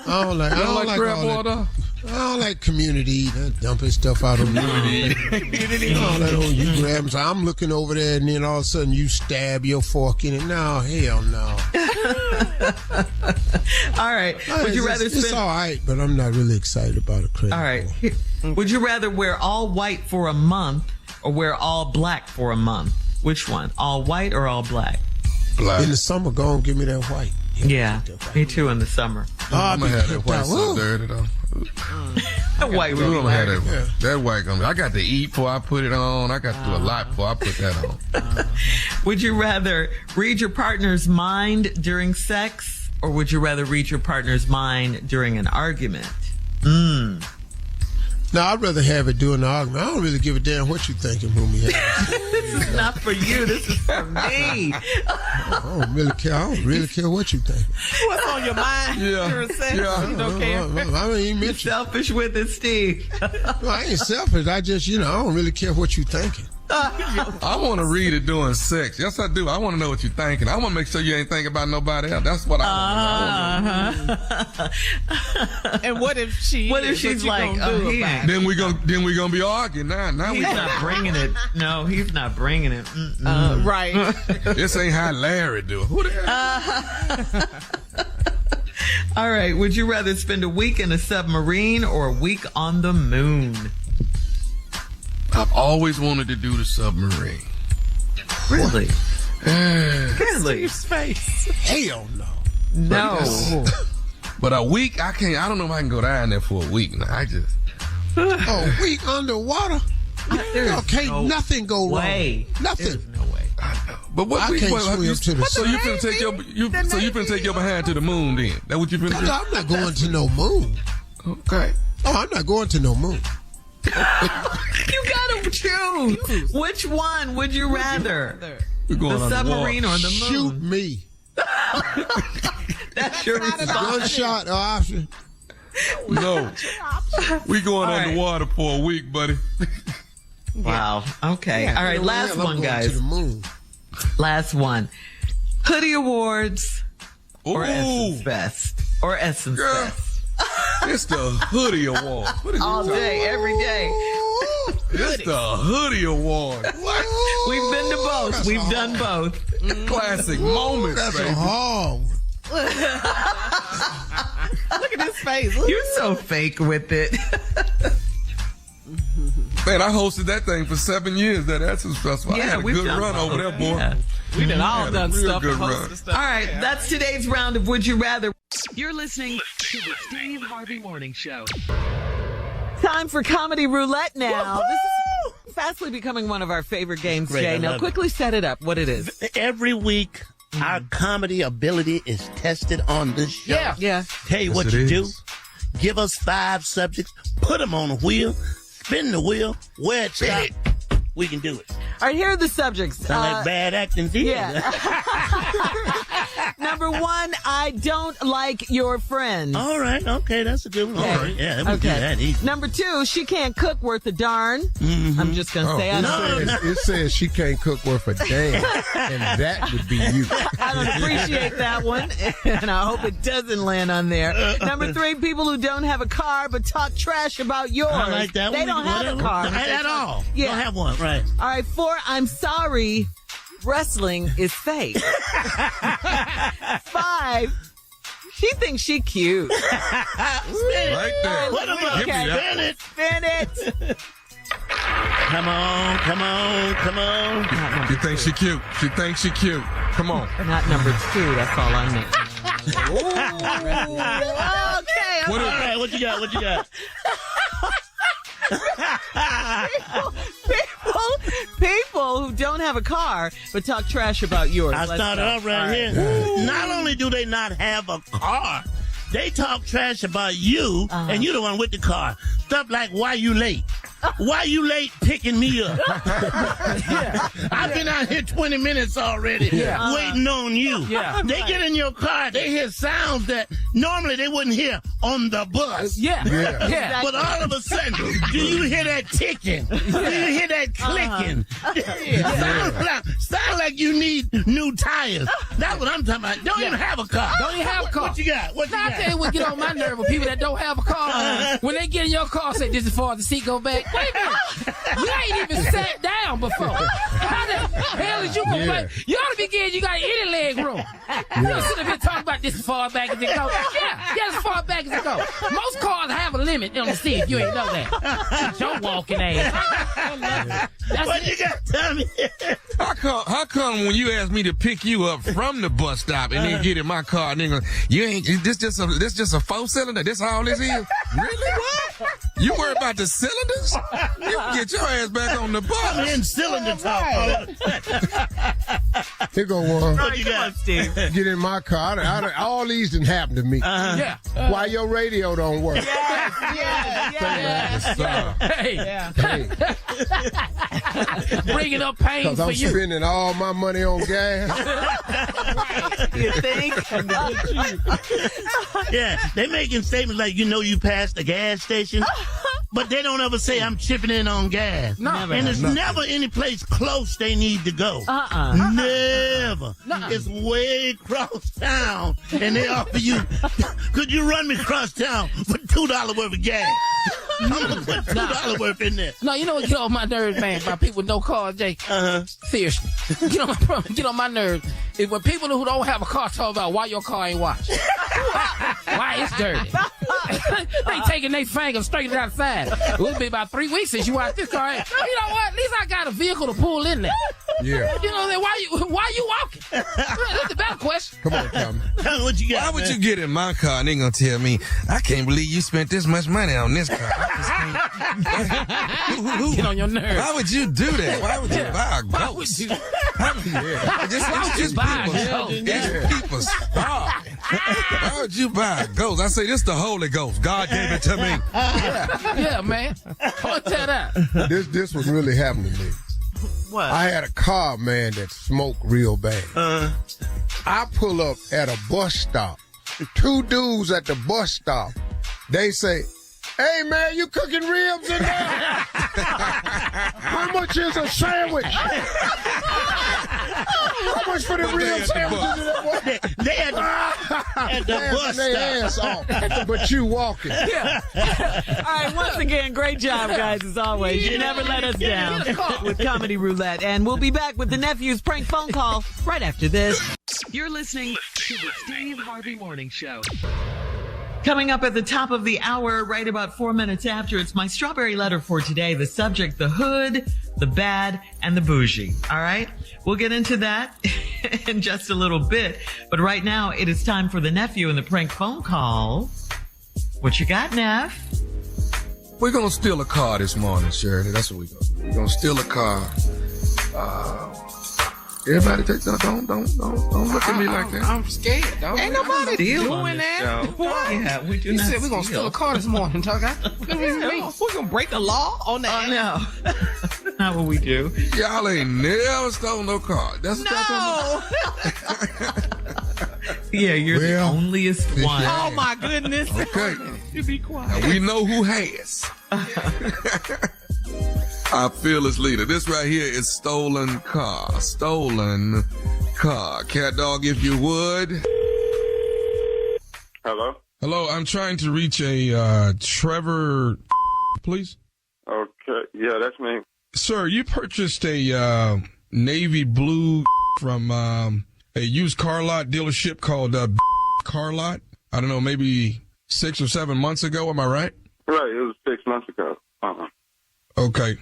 I don't like crab all that. water? I don't like community dumping stuff out on the grill. All that old you grab. So I'm looking over there, and then all of a sudden you stab your fork in it. No, hell no. All right. Would you rather It's all right, but I'm not really excited about a crab. All right. Would you rather wear all white for a month or wear all black for a month? Which one? All white or all black? In the summer, go and give me that white. Yeah, me too in the summer. I'm going to have that white so dirty, though. That white would be have that white gonna be. I got to eat before I put it on. I got to do a lot before I put that on. Would you rather read your partner's mind during sex or would you rather read your partner's mind during an argument? No, I'd rather have it during the argument. I don't really give a damn what you thinking, Boomy. This is not for you. This is for me. I don't really care. I don't really care what you think. What's on your mind during sex? You don't care. I don't even You're mention. selfish with it, Steve. No, I ain't selfish. I just, I don't really care what you thinking. I want to read it during sex. Yes, I do. I want to know what you're thinking. I want to make sure you ain't thinking about nobody else. That's what I want to know. And what if she's like, Then we gonna be arguing now. He's not bringing it. No, he's not bringing it. right. This ain't how Larry do it. Who the hell? All right. Would you rather spend a week in a submarine or a week on the moon? I've always wanted to do the submarine. Really? Really? Face. Hell no. No. But a week, I can't. I don't know if I can go down there for a week. Now, I just. A week underwater? Nothing go way. wrong. Nothing. There's no way. I know. But what? I can't swim to the So you finna take your behind to the moon then? That what you finna do? I'm not going to no moon. Okay. Oh, I'm not going to no moon. You gotta choose. Which one would you rather? We're going The on submarine the or the moon? Shoot me. That's your response. Gunshot option. No. We going All right. underwater for a week, buddy. Wow. Okay. Yeah, all right. Last I'm one, going guys. to the moon. Last one. Hoodie Awards or Ooh. Essence Fest or Essence Girl. Fest. It's the Hoodie Award. What is All day, every day. It's the Hoodie Award. What? We've been to both. We've done both. Classic moments, That's baby. a hard one. Look at his face. You're so fake with it. Man, I hosted that thing for 7 years, that Essence Festival. I had a we've good done run both. over there, boy. Yeah. We done all had a done real stuff good and run. hosted stuff. All right, that's today's round of Would You Rather. You're listening to the Steve Harvey Morning Show. Time for Comedy Roulette now. This is fastly becoming one of our favorite games, Great, Jay. I Now, love quickly set it up. What it is. Every week, our comedy ability is tested on this show. Yeah. Tell you what it you do. is. Give us 5 subjects, put them on a wheel, spin the wheel, where it stops. We can do it. All right, here are the subjects. Sound like bad acting theater. Yeah. Number 1, I don't like your friends. All right, okay, that's a good one. Okay. All right, yeah, we do that easy. Number 2, she can't cook worth a darn. Mm-hmm. I'm just going to say I don't. It says she can't cook worth a damn, and that would be you. I don't appreciate that one, and I hope it doesn't land on there. Number 3, people who don't have a car but talk trash about yours. I like that one. They don't have a car. Not at all. Yeah. Don't have one, right. All right, 4, I'm sorry, wrestling is fake. 5, she thinks she cute. Right there. What about Give me that. Spin it. Come on. She thinks she cute. She thinks she cute. Come on. Not number 2, that's all I need. Okay. All right, what you got? People who don't have a car but talk trash about yours. I started off right here. Not only do they not have a car, they talk trash about you, and you're the one with the car. Stuff like, why you late? Why you late picking me up? I've been out here 20 minutes already waiting on you. They get in your car, they hear sounds that normally they wouldn't hear on the bus. But all of a sudden, do you hear that ticking? Do you hear that clicking? Sound like you need new tires. That's what I'm talking about. Don't even have a car. Don't even have a car. What you got? I tell you what get on my nerve with people that don't have a car. When they get in your car, say, this is far as the seat go back. Wait a minute. You ain't even sat down before. How the hell is you complain? You ought to be getting, you got any leg room. You don't sit up here talking about this as far back as it go. Yeah, as far back as it go. Most cars have a limit on the seat if you ain't know that. Your walking ass. What you got, Tommy? How come when you ask me to pick you up from the bus stop and then get in my car and then go, this just a 4-cylinder? This all this is? Really? What? You worry about the cylinders? You can get your ass back on the bus. I'm in cylinder talk. Here go one. What you got, Steve? Get in my car. All these didn't happen to me. Why your radio don't work? Hey. Bringing up pain Because for I'm you. spending all my money on gas. You think? Yeah, they making statements like, you passed the gas station, but they don't ever say I'm chipping in on gas. And there's never any place close they need to go. Never. It's way across town, and they offer you, could you run me across town for $2 worth of gas? I'm gonna put $2 worth in there. No, you know what get on my nerves, man, by people with no cars, Jake? Seriously. Get on my nerves. Is when people who don't have a car talk about why your car ain't washed. Why it's dirty. They taking their fingers straight outside. It'll be about 3 weeks since you washed this car. You know what? At least I got a vehicle to pull in there. Yeah. You know, why you walking? That's the better question. Come on, Tommy. What you got? Why would you get in my car and they gonna tell me, I can't believe you spent this much money on this car? Get on your nerves. Why would you do that? Why would you buy a ghost? Why would you? Just people starving. Why would you buy a ghost? I say, this the Holy Ghost. God gave it to me. Yeah, man. Point that out. This was really happening to me. What? I had a car, man, that smoked real bad. I pull up at a bus stop. 2 dudes at the bus stop. They say, hey, man, you cooking ribs in there? How much is a sandwich? How much for the rib sandwiches? They at the bus stop. But you walking. Yeah. All right, once again, great job, guys, as always. You never let us down with Comedy Roulette. And we'll be back with the nephew's prank phone call right after this. You're listening to the Steve Harvey Morning Show. Coming up at the top of the hour, right about 4 minutes after, it's my strawberry letter for today. The subject, the hood, the bad, and the bougie. All right? We'll get into that in just a little bit. But right now, it is time for the nephew and the prank phone call. What you got, Neff? We're gonna steal a car this morning, Shirley. That's what we're gonna do. We're gonna steal a car. Everybody don't look at me like that. I'm scared, dog. Ain't nobody doing that. What? Yeah, we do You not said we're gonna steal a car this morning, dog. We're gonna break the law on that. Oh, no. That's not what we do. Y'all ain't never stole no car. That's what y'all talking about? Yeah, you're the onlyest one. Oh my goodness. Okay. You be quiet. Now we know who has. Our fearless leader. This right here is stolen car. Stolen car. Cat dog, if you would. Hello? Hello, I'm trying to reach a Trevor, please. Okay. Yeah, that's me. Sir, you purchased a navy blue from a used car lot dealership called Car Lot. I don't know, maybe 6 or 7 months ago. Am I right? Right. It was 6 months ago. Okay.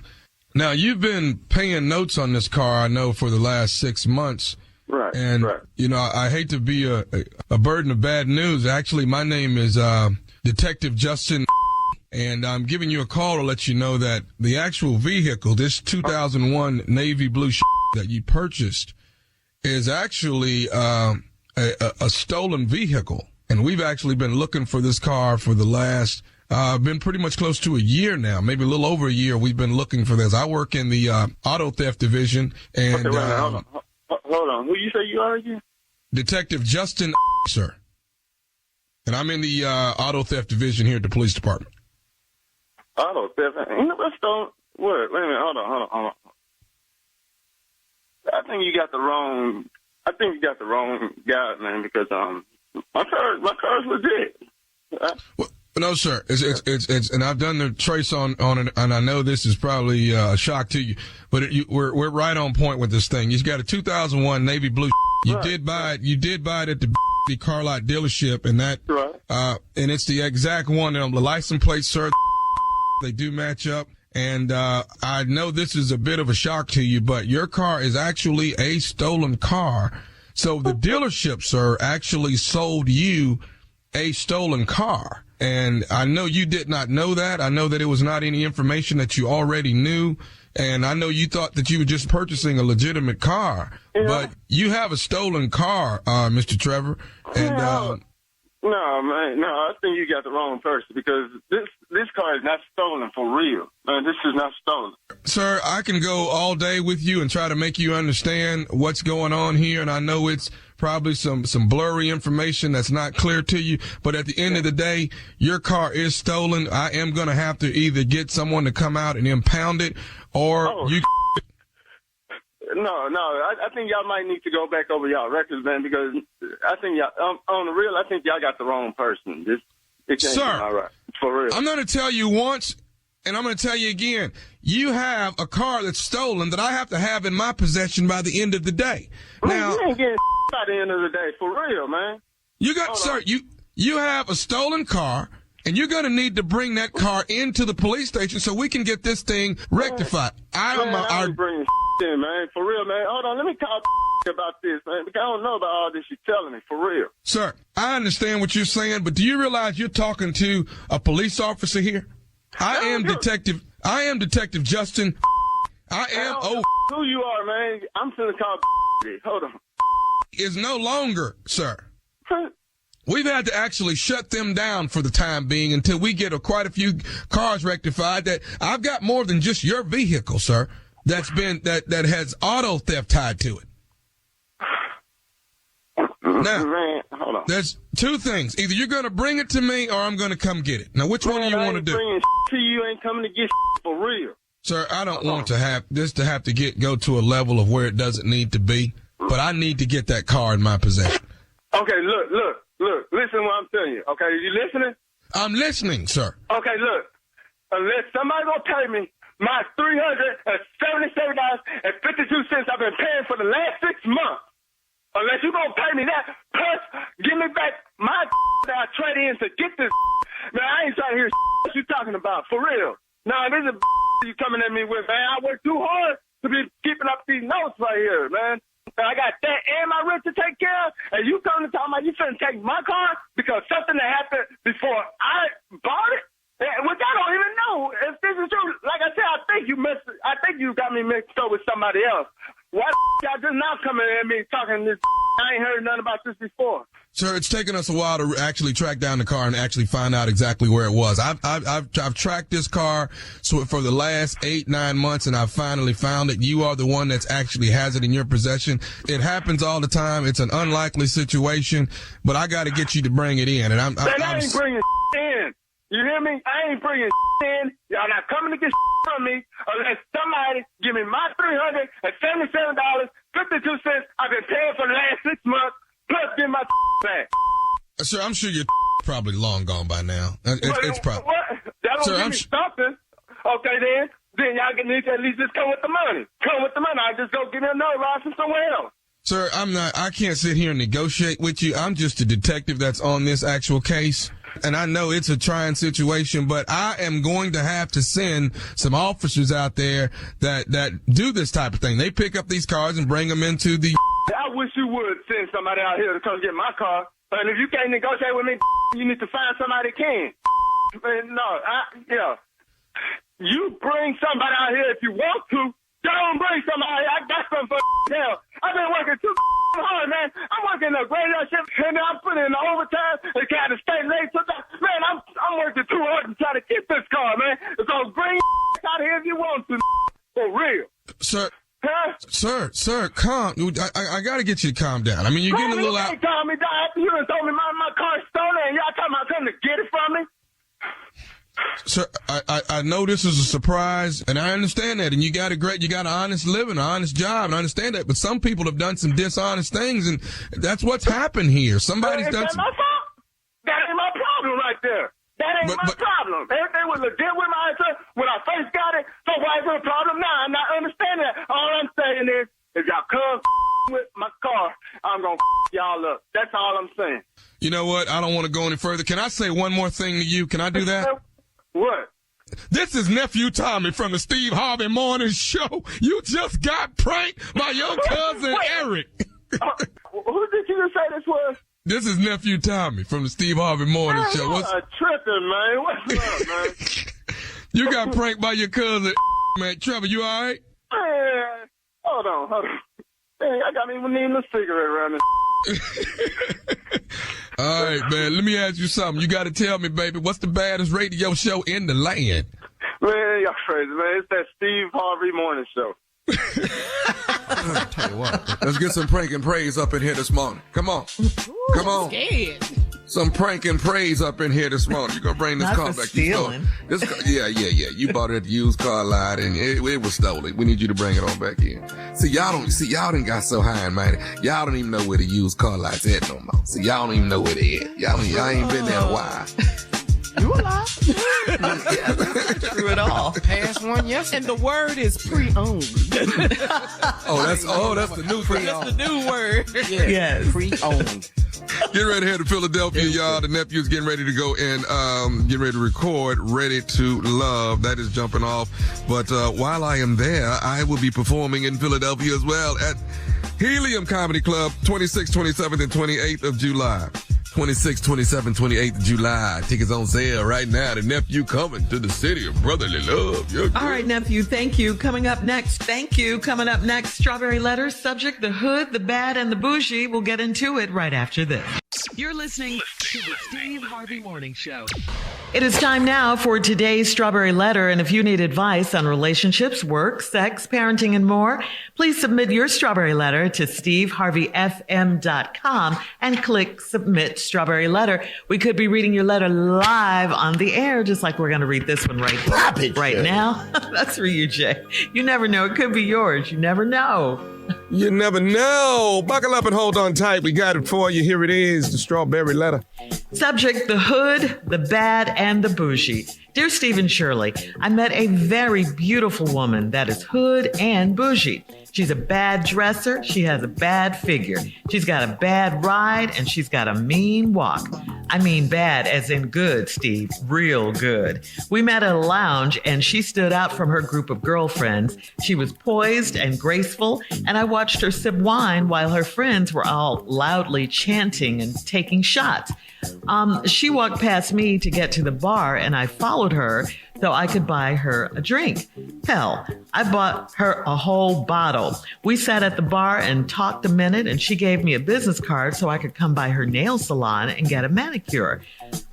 Now, you've been paying notes on this car, I know, for the last 6 months. Right. And, right. you know, I hate to be a burden of bad news. Actually, my name is Detective Justin, and I'm giving you a call to let you know that the actual vehicle, this 2001 navy blue that you purchased, is actually a stolen vehicle. And we've actually been looking for this car for the last been pretty much close to a year now, maybe a little over a year. We've been looking for this. I work in the auto theft division, and okay, hold on. Who you say you are again? Detective Justin, sir. And I'm in the auto theft division here at the police department. Auto theft? Ain't nobody stolen. What? Wait a minute. Hold on. I think you got the wrong guy, man. Because my car's legit. Well, no, sir. It's and I've done the trace on it, and I know this is probably a shock to you, but we're right on point with this thing. You've got a 2001 navy blue. You did buy it. You did buy it at the car lot dealership, and that and it's the exact one. The license plate, sir, they do match up. And I know this is a bit of a shock to you, but your car is actually a stolen car. So the dealership, sir, actually sold you a stolen car. And I know you did not know that. I know that it was not any information that you already knew. And I know you thought that you were just purchasing a legitimate car. Yeah. But you have a stolen car, Mr. Trevor. And no, man, no, I think you got the wrong person, because this car is not stolen for real. Man, this is not stolen. Sir, I can go all day with you and try to make you understand what's going on here, and I know it's probably some blurry information that's not clear to you, but at the end of the day, your car is stolen. I am going to have to either get someone to come out and impound it, or you... No, I think y'all might need to go back over y'all records, man, because I think y'all, on the real, I think y'all got the wrong person. Sir, all right, for real. I'm going to tell you once, and I'm going to tell you again. You have a car that's stolen that I have to have in my possession by the end of the day. Man, now, you ain't getting by the end of the day, for real, man. You have a stolen car, and you're going to need to bring that car into the police station so we can get this thing rectified. I ain't bringing in, man, for real, man. Hold on, let me call about this, man, because I don't know about all this you're telling me, for real. Sir, I understand what you're saying, but do you realize you're talking to a police officer here? I am Detective Justin. I am who you are, man. I'm finna call. Hold on. Is no longer, sir. We've had to actually shut them down for the time being until we get quite a few cars rectified. That I've got more than just your vehicle, sir. That has auto theft tied to it. Now, man, hold on. There's two things. Either you're going to bring it to me or I'm going to come get it. Now, which one do you want to do? Bringing to you, ain't coming to get for real. Sir, I don't want to have this to have to go to a level of where it doesn't need to be, but I need to get that car in my possession. Okay, look. Listen to what I'm telling you. Okay, you listening? I'm listening, sir. Okay, look. Unless somebody gonna pay me my $377.52 I've been paying for the last 6 months. Unless you gonna pay me that, plus give me back my that I traded in to get this. Man, I ain't trying to hear what you talking about, for real. Nah, this is you coming at me with, man. I work too hard to be keeping up these notes right here, man. I got that and my rent to take care of, and you coming to talk about you finna take my car because something that happened before I bought it? Which I don't even know if this is true. Like I said, I think you got me mixed up with somebody else. Why y'all just just now coming at me talking this. I ain't heard nothing about this before. Sir, it's taken us a while to actually track down the car and actually find out exactly where it was. I've tracked this car for the last 8-9 months, and I've finally found it. You are the one that's actually has it in your possession. It happens all the time. It's an unlikely situation, but I got to get you to bring it in. And I ain't bringing in. You hear me? I ain't bringing in. Y'all not coming to get from me unless somebody give me my $377.52 I've been paying for the last 6 months, plus get my back. Sir, I'm sure you're probably long gone by now. It's probably. That don't give me something. Okay, then y'all need to at least just come with the money. Come with the money. I'll just go get another ride from somewhere else. Sir, I can't sit here and negotiate with you. I'm just a detective that's on this actual case. And I know it's a trying situation, but I am going to have to send some officers out there that do this type of thing. They pick up these cars and bring them into the... I wish you would send somebody out here to come get my car. And if you can't negotiate with me, you need to find somebody that can. You bring somebody out here if you want to. Don't bring somebody. I got something for hell. I've been working too hard, man. I'm working a graveyard shift, and I'm putting in the overtime and kind of stay late. Man, I'm working too hard to try to get this car, man. So bring out here if you want to, for real. Sir. Huh? Sir, calm. I got to get you to calm down. I mean, you're getting a little out. Calm me down after you done told me my car's stolen, and y'all talking about coming to get it from me? Sir, I know this is a surprise, and I understand that, and you got an honest living, an honest job, and I understand that, but some people have done some dishonest things, and that's what's happened here. Somebody's done some... my fault? That ain't my problem right there. That ain't my problem. Everything was legit with my answer when I first got it, so why is there a problem now? I'm not understanding that. All I'm saying is, if y'all come with my car, I'm going to y'all up. That's all I'm saying. You know what? I don't want to go any further. Can I say one more thing to you? Can I do that? What? This is Nephew Tommy from the Steve Harvey Morning Show. You just got pranked by your cousin Eric. Who did you say this was? This is Nephew Tommy from the Steve Harvey Morning Show. What's tripping, man? What's up, man? You got pranked by your cousin, man. Trevor, you all right? Man, hold on. Dang, I got even needing a cigarette around this. All right, man. Let me ask you something. You got to tell me, baby, what's the baddest radio show in the land? Man, y'all crazy, man. It's that Steve Harvey Morning Show. I'll tell you what. Let's get some prank and praise up in here this morning. Come on. Come on. Scared. Some prank and praise up in here this morning. You're going to bring this car back. Stealing. This car, yeah. You bought it at the used car lot and it was stolen. We need you to bring it on back in. Y'all done got so high and mighty. Y'all don't even know where the used car lot's at no more. See, y'all don't even know where they at. Y'all ain't been there in a while. You alive? Yeah, that's true at all. Past one, yes. And the word is pre-owned. That's the new thing. That's the new word. Yeah, yes. Pre-owned. Get ready to head to Philadelphia, y'all. The nephew's getting ready to go and get ready to record Ready to Love. That is jumping off. But while I am there, I will be performing in Philadelphia as well at Helium Comedy Club, 26th, 27th, and 28th of July. 26th, 27th, 28th of July. Tickets on sale right now. The nephew coming to the city of brotherly love. All right, nephew. Thank you. Coming up next, Strawberry Letters. Subject, the hood, the bad, and the bougie. We'll get into it right after this. You're listening to the Steve Harvey Morning Show. It is time now for today's Strawberry Letter. And if you need advice on relationships, work, sex, parenting, and more, please submit your Strawberry Letter to steveharveyfm.com and click Submit Strawberry Letter. We could be reading your letter live on the air, just like we're going to read this one right now. That's for you, Jay. You never know. It could be yours. You never know. You never know. Buckle up and hold on tight. We got it for you. Here it is, the Strawberry Letter. Subject, the hood, the bad, and the bougie. Dear Steve and Shirley, I met a very beautiful woman that is hood and bougie. She's a bad dresser. She has a bad figure. She's got a bad ride, and she's got a mean walk. I mean bad as in good, Steve. Real good. We met at a lounge, and she stood out from her group of girlfriends. She was poised and graceful, and I watched her sip wine while her friends were all loudly chanting and taking shots. She walked past me to get to the bar, and I followed her so I could buy her a drink. Hell, I bought her a whole bottle. We sat at the bar and talked a minute, and she gave me a business card so I could come by her nail salon and get a manicure.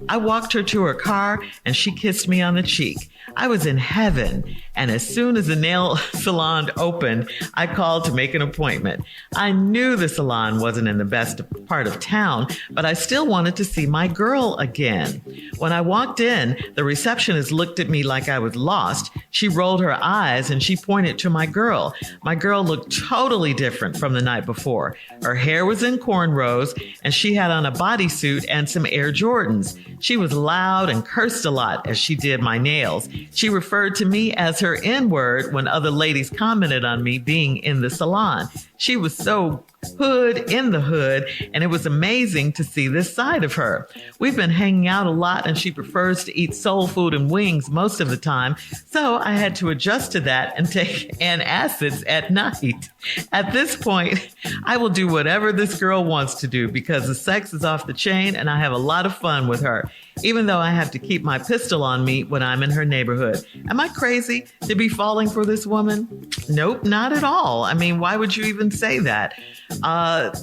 I walked her to her car, and she kissed me on the cheek. I was in heaven, and as soon as the nail salon opened, I called to make an appointment. I knew the salon wasn't in the best part of town, but I still wanted to see my girl again. When I walked in, the receptionist looked at me like I was lost. She rolled her eyes and she pointed to my girl. My girl looked totally different from the night before. Her hair was in cornrows, and she had on a bodysuit and some Air Jordans. She was loud and cursed a lot as she did my nails. She referred to me as her N-word when other ladies commented on me being in the salon. She was so hood in the hood, and it was amazing to see this side of her. We've been hanging out a lot, and she prefers to eat soul food and wings most of the time, so I had to adjust to that and take antacids at night. At this point, I will do whatever this girl wants to do because the sex is off the chain and I have a lot of fun with her, even though I have to keep my pistol on me when I'm in her neighborhood. Am I crazy to be falling for this woman? Nope, not at all. I mean, why would you even say that?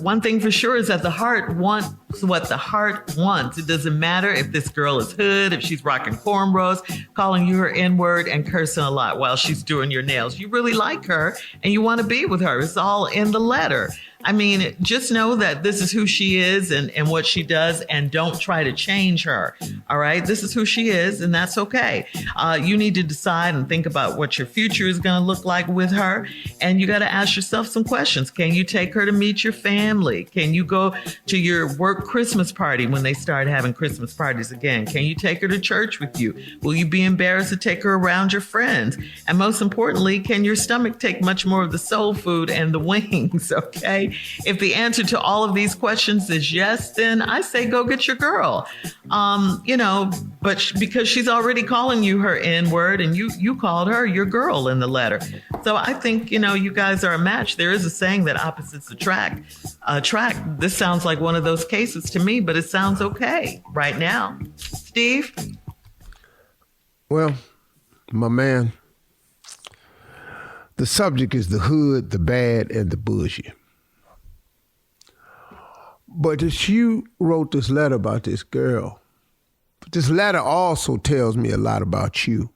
One thing for sure is that the heart wants what the heart wants. It doesn't matter if this girl is hood, if she's rocking cornrows, calling you her N-word and cursing a lot while she's doing your nails. You really like her and you want to be with her. It's all in the letter. I mean, just know that this is who she is and what she does, and don't try to change her. All right. This is who she is, and that's okay. You need to decide and think about what your future is going to look like with her. And you got to ask yourself some questions. Can you take her to meet your family? Can you go to your work Christmas party when they start having Christmas parties again? Can you take her to church with you? Will you be embarrassed to take her around your friends? And most importantly, can your stomach take much more of the soul food and the wings? Okay. If the answer to all of these questions is yes, then I say go get your girl. But because she's already calling you her N-word and you called her your girl in the letter. So I think, you guys are a match. There is a saying that opposites attract. This sounds like one of those cases to me, but it sounds okay right now. Steve? Well, my man, the subject is the hood, the bad, and the bougie. But as you wrote this letter about this girl, but this letter also tells me a lot about you.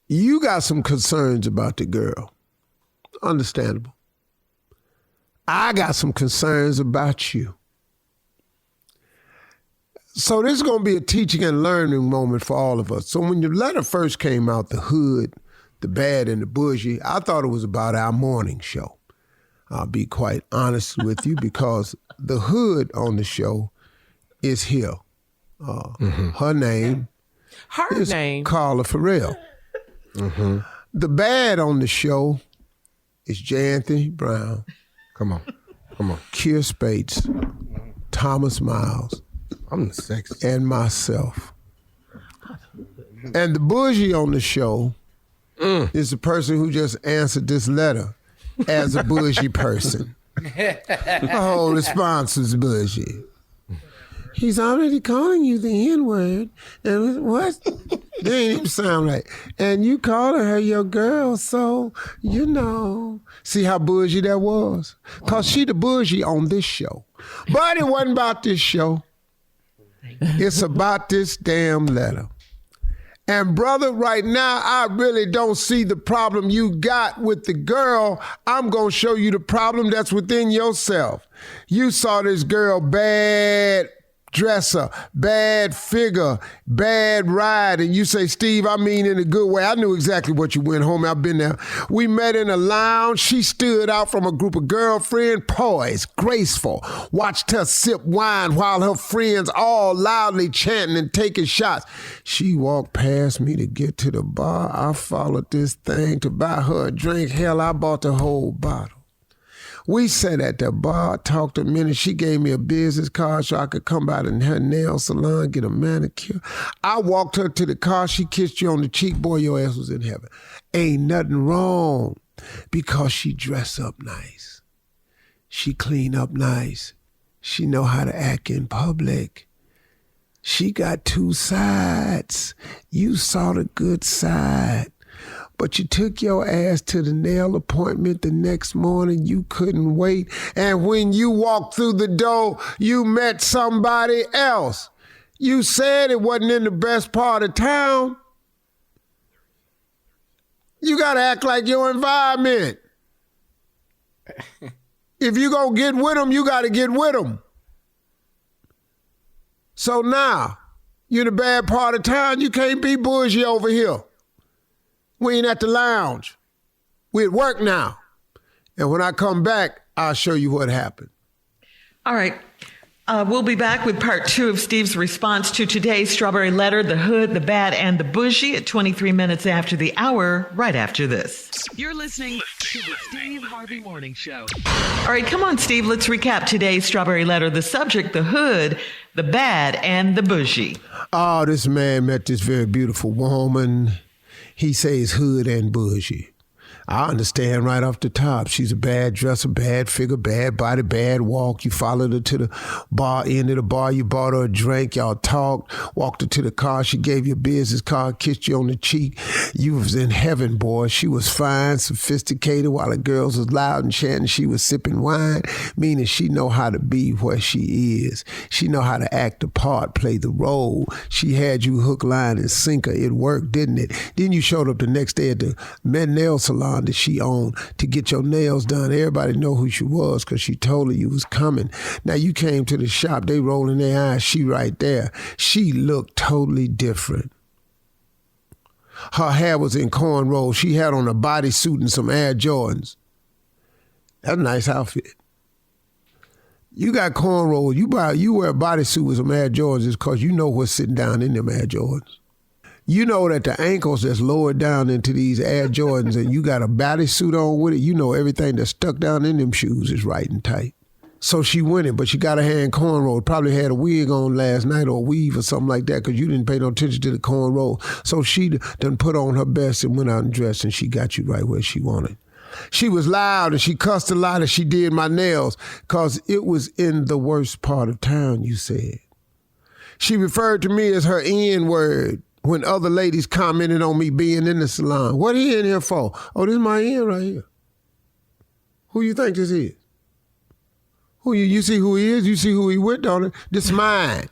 You got some concerns about the girl. Understandable. I got some concerns about you. So this is going to be a teaching and learning moment for all of us. So when your letter first came out, the hood, the bad, and the bougie, I thought it was about our morning show. I'll be quite honest with you because the hood on the show is here. Her name is Carla Farrell. Mm-hmm. The bad on the show is J. Anthony Brown. Come on. Keir Spates, Thomas Miles. I'm the sexiest. And myself. And the bougie on the show is the person who just answered this letter as a bougie person. The whole response is bougie. He's already calling you the N-word. And what? That ain't even sound right. And you calling her your girl, so, See how bougie that was? Because she the bougie on this show. But it wasn't about this show. It's about this damn letter. And brother, right now, I really don't see the problem you got with the girl. I'm going to show you the problem that's within yourself. You saw this girl bad dresser, bad figure, bad ride, and you say, Steve, I mean in a good way. I knew exactly what you went home. I've been there. We met in a lounge. She stood out from a group of girlfriends, poised, graceful, watched her sip wine while her friends all loudly chanting and taking shots. She walked past me to get to the bar. I followed this thing to buy her a drink. Hell, I bought the whole bottle. We sat at the bar, talked a minute. She gave me a business card so I could come out in her nail salon, get a manicure. I walked her to the car. She kissed you on the cheek. Boy, your ass was in heaven. Ain't nothing wrong because she dress up nice. She clean up nice. She know how to act in public. She got two sides. You saw the good side. But you took your ass to the nail appointment the next morning. You couldn't wait. And when you walked through the door, you met somebody else. You said it wasn't in the best part of town. You got to act like your environment. If you going to get with them, you got to get with them. So now, you're in the bad part of town. You can't be bougie over here. We ain't at the lounge. We at work now. And when I come back, I'll show you what happened. All right. We'll be back with part 2 of Steve's response to today's Strawberry Letter, the Hood, the Bad, and the Bougie at 23 minutes after the hour, right after this. You're listening to the Steve Harvey Morning Show. All right, come on, Steve. Let's recap today's Strawberry Letter. The subject, the Hood, the Bad, and the Bougie. Oh, this man met this very beautiful woman. He says hood and bougie. I understand right off the top. She's a bad dresser, bad figure, bad body, bad walk. You followed her to the bar, end of the bar. You bought her a drink. Y'all talked, walked her to the car. She gave you a business card, kissed you on the cheek. You was in heaven, boy. She was fine, sophisticated, while the girls was loud and chanting. She was sipping wine, meaning she know how to be where she is. She know how to act the part, play the role. She had you hook, line, and sinker. It worked, didn't it? Then you showed up the next day at the men nail salon that she owned to get your nails done. Everybody know who she was because she told her you was coming. Now you came to the shop, they rolling their eyes, she right there. She looked totally different. Her hair was in cornrows. She had on a bodysuit and some Air Jordans. That's a nice outfit. You got cornrows, you wear a bodysuit with some Air Jordans is because you know what's sitting down in them Air Jordans. You know that the ankles that's lowered down into these Air Jordans and you got a bodysuit on with it, you know everything that's stuck down in them shoes is right and tight. So she went it, but she got her hair in cornrow. Probably had a wig on last night or a weave or something like that because you didn't pay no attention to the cornrow. So she done put on her best and went out and dressed and she got you right where she wanted. She was loud and she cussed a lot as she did my nails because it was in the worst part of town, you said. She referred to me as her N-word. When other ladies commented on me being in the salon. What he in here for? Oh, this is my end right here. Who you think this is? Who you see who he is? You see who he with, don't it? This is mine.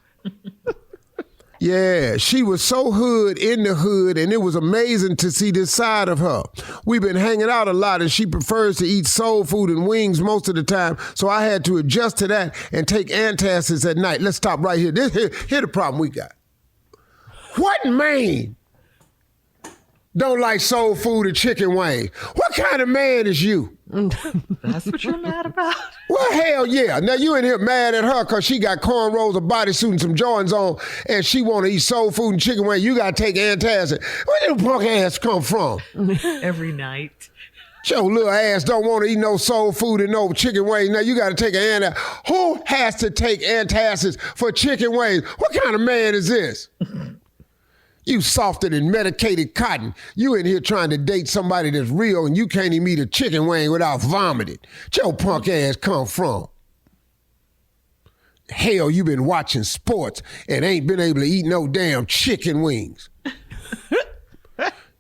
Yeah, she was so hood in the hood, and it was amazing to see this side of her. We've been hanging out a lot, and she prefers to eat soul food and wings most of the time, so I had to adjust to that and take antacids at night. Let's stop right here. Here the problem we got. What man don't like soul food and chicken wings? What kind of man is you? That's what you're mad about? Well, hell yeah. Now you in here mad at her because she got cornrows, a bodysuit, and some Jordans on, and she want to eat soul food and chicken wings. You got to take antacid. Where did the punk ass come from? Every night. Your little ass don't want to eat no soul food and no chicken wings. Now you got to take an antacid. Who has to take antacids for chicken wings? What kind of man is this? You softer than medicated cotton. You in here trying to date somebody that's real and you can't even eat a chicken wing without vomiting. Where your punk ass come from? Hell, you been watching sports and ain't been able to eat no damn chicken wings.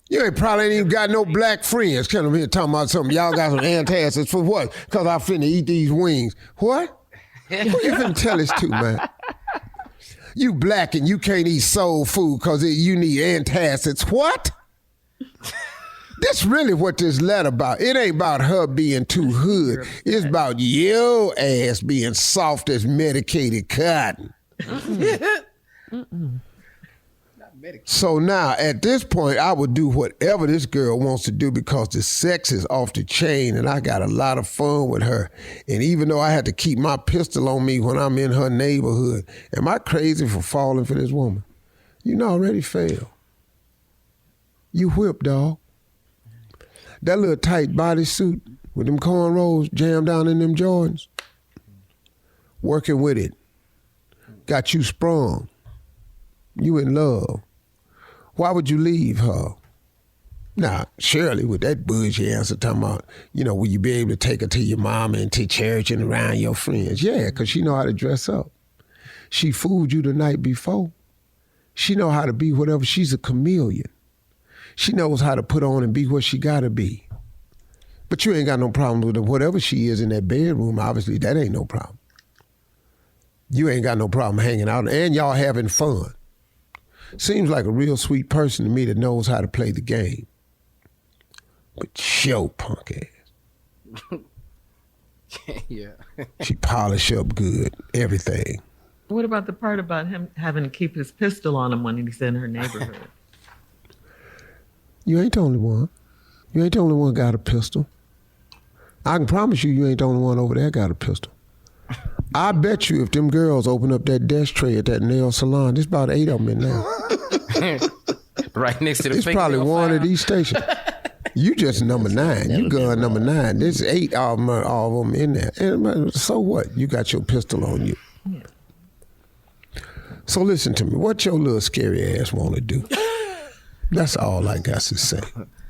You probably ain't even got no black friends coming here talking about something. Y'all got some antacids for what? Because I finna eat these wings. What? Who you finna tell this to, man? You black and you can't eat soul food because you need antacids. What? That's really what this letter about. It ain't about her being too hood. It's about your ass being soft as medicated cotton. So now, at this point, I would do whatever this girl wants to do because the sex is off the chain and I got a lot of fun with her. And even though I had to keep my pistol on me when I'm in her neighborhood, am I crazy for falling for this woman? You know, already failed. You whipped, dog. That little tight bodysuit with them cornrows jammed down in them Jordans, working with it, got you sprung. You in love. Why would you leave her? Now, Shirley, with that bougie answer talking about, will you be able to take her to your mama and to church and around your friends? Yeah, because she know how to dress up. She fooled you the night before. She know how to be whatever. She's a chameleon. She knows how to put on and be what she gotta be. But you ain't got no problem with whatever she is in that bedroom. Obviously, that ain't no problem. You ain't got no problem hanging out and y'all having fun. Seems like a real sweet person to me that knows how to play the game. But yo, punk ass. Yeah. She polish up good, everything. What about the part about him having to keep his pistol on him when he's in her neighborhood? You ain't the only one. You ain't the only one got a pistol. I can promise you ain't the only one over there got a pistol. I bet you if them girls open up that desk tray at that nail salon, there's about 8 of them in there. Right next to the It's probably one at each station. You just number 9. You gun number 9. There's 8 of them in there. And so what? You got your pistol on you. Yeah. So listen to me. What your little scary ass want to do? That's all I got to say.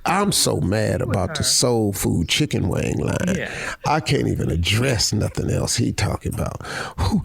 I'm so mad about the soul food chicken wing line. Yeah. I can't even address nothing else he talking about. Who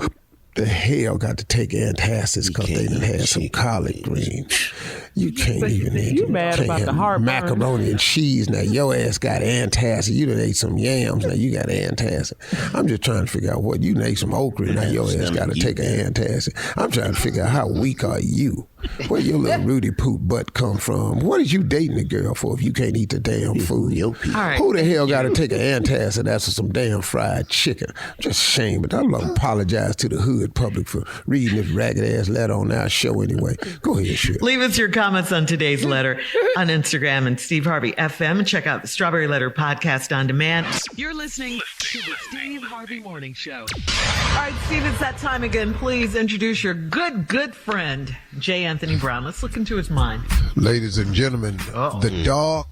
the hell got to take antacids because they done had some collard greens? You can't even eat You mad about the heartburn. macaroni and cheese. Now your ass got antacid. You done ate some yams. Now you got antacid. I'm just trying to figure out what you done ate some okra. Now your ass got to take an antacid. I'm trying to figure out how weak are you? Where your little Rudy Poot butt come from? What is you dating a girl for if you can't eat the damn food? Right. Who the hell got to take an antacid after some damn fried chicken? Just shame. But I love apologize to the hood public for reading this ragged ass letter on our show anyway. Go ahead, Shirley. Leave us your comments on today's letter on Instagram and Steve Harvey FM, and check out the Strawberry Letter podcast on demand. You're listening to the Steve Harvey Morning Show. All right, Steve, it's that time again. Please introduce your good friend, J. Anthony Brown. Let's look into his mind. Ladies and gentlemen, the dark,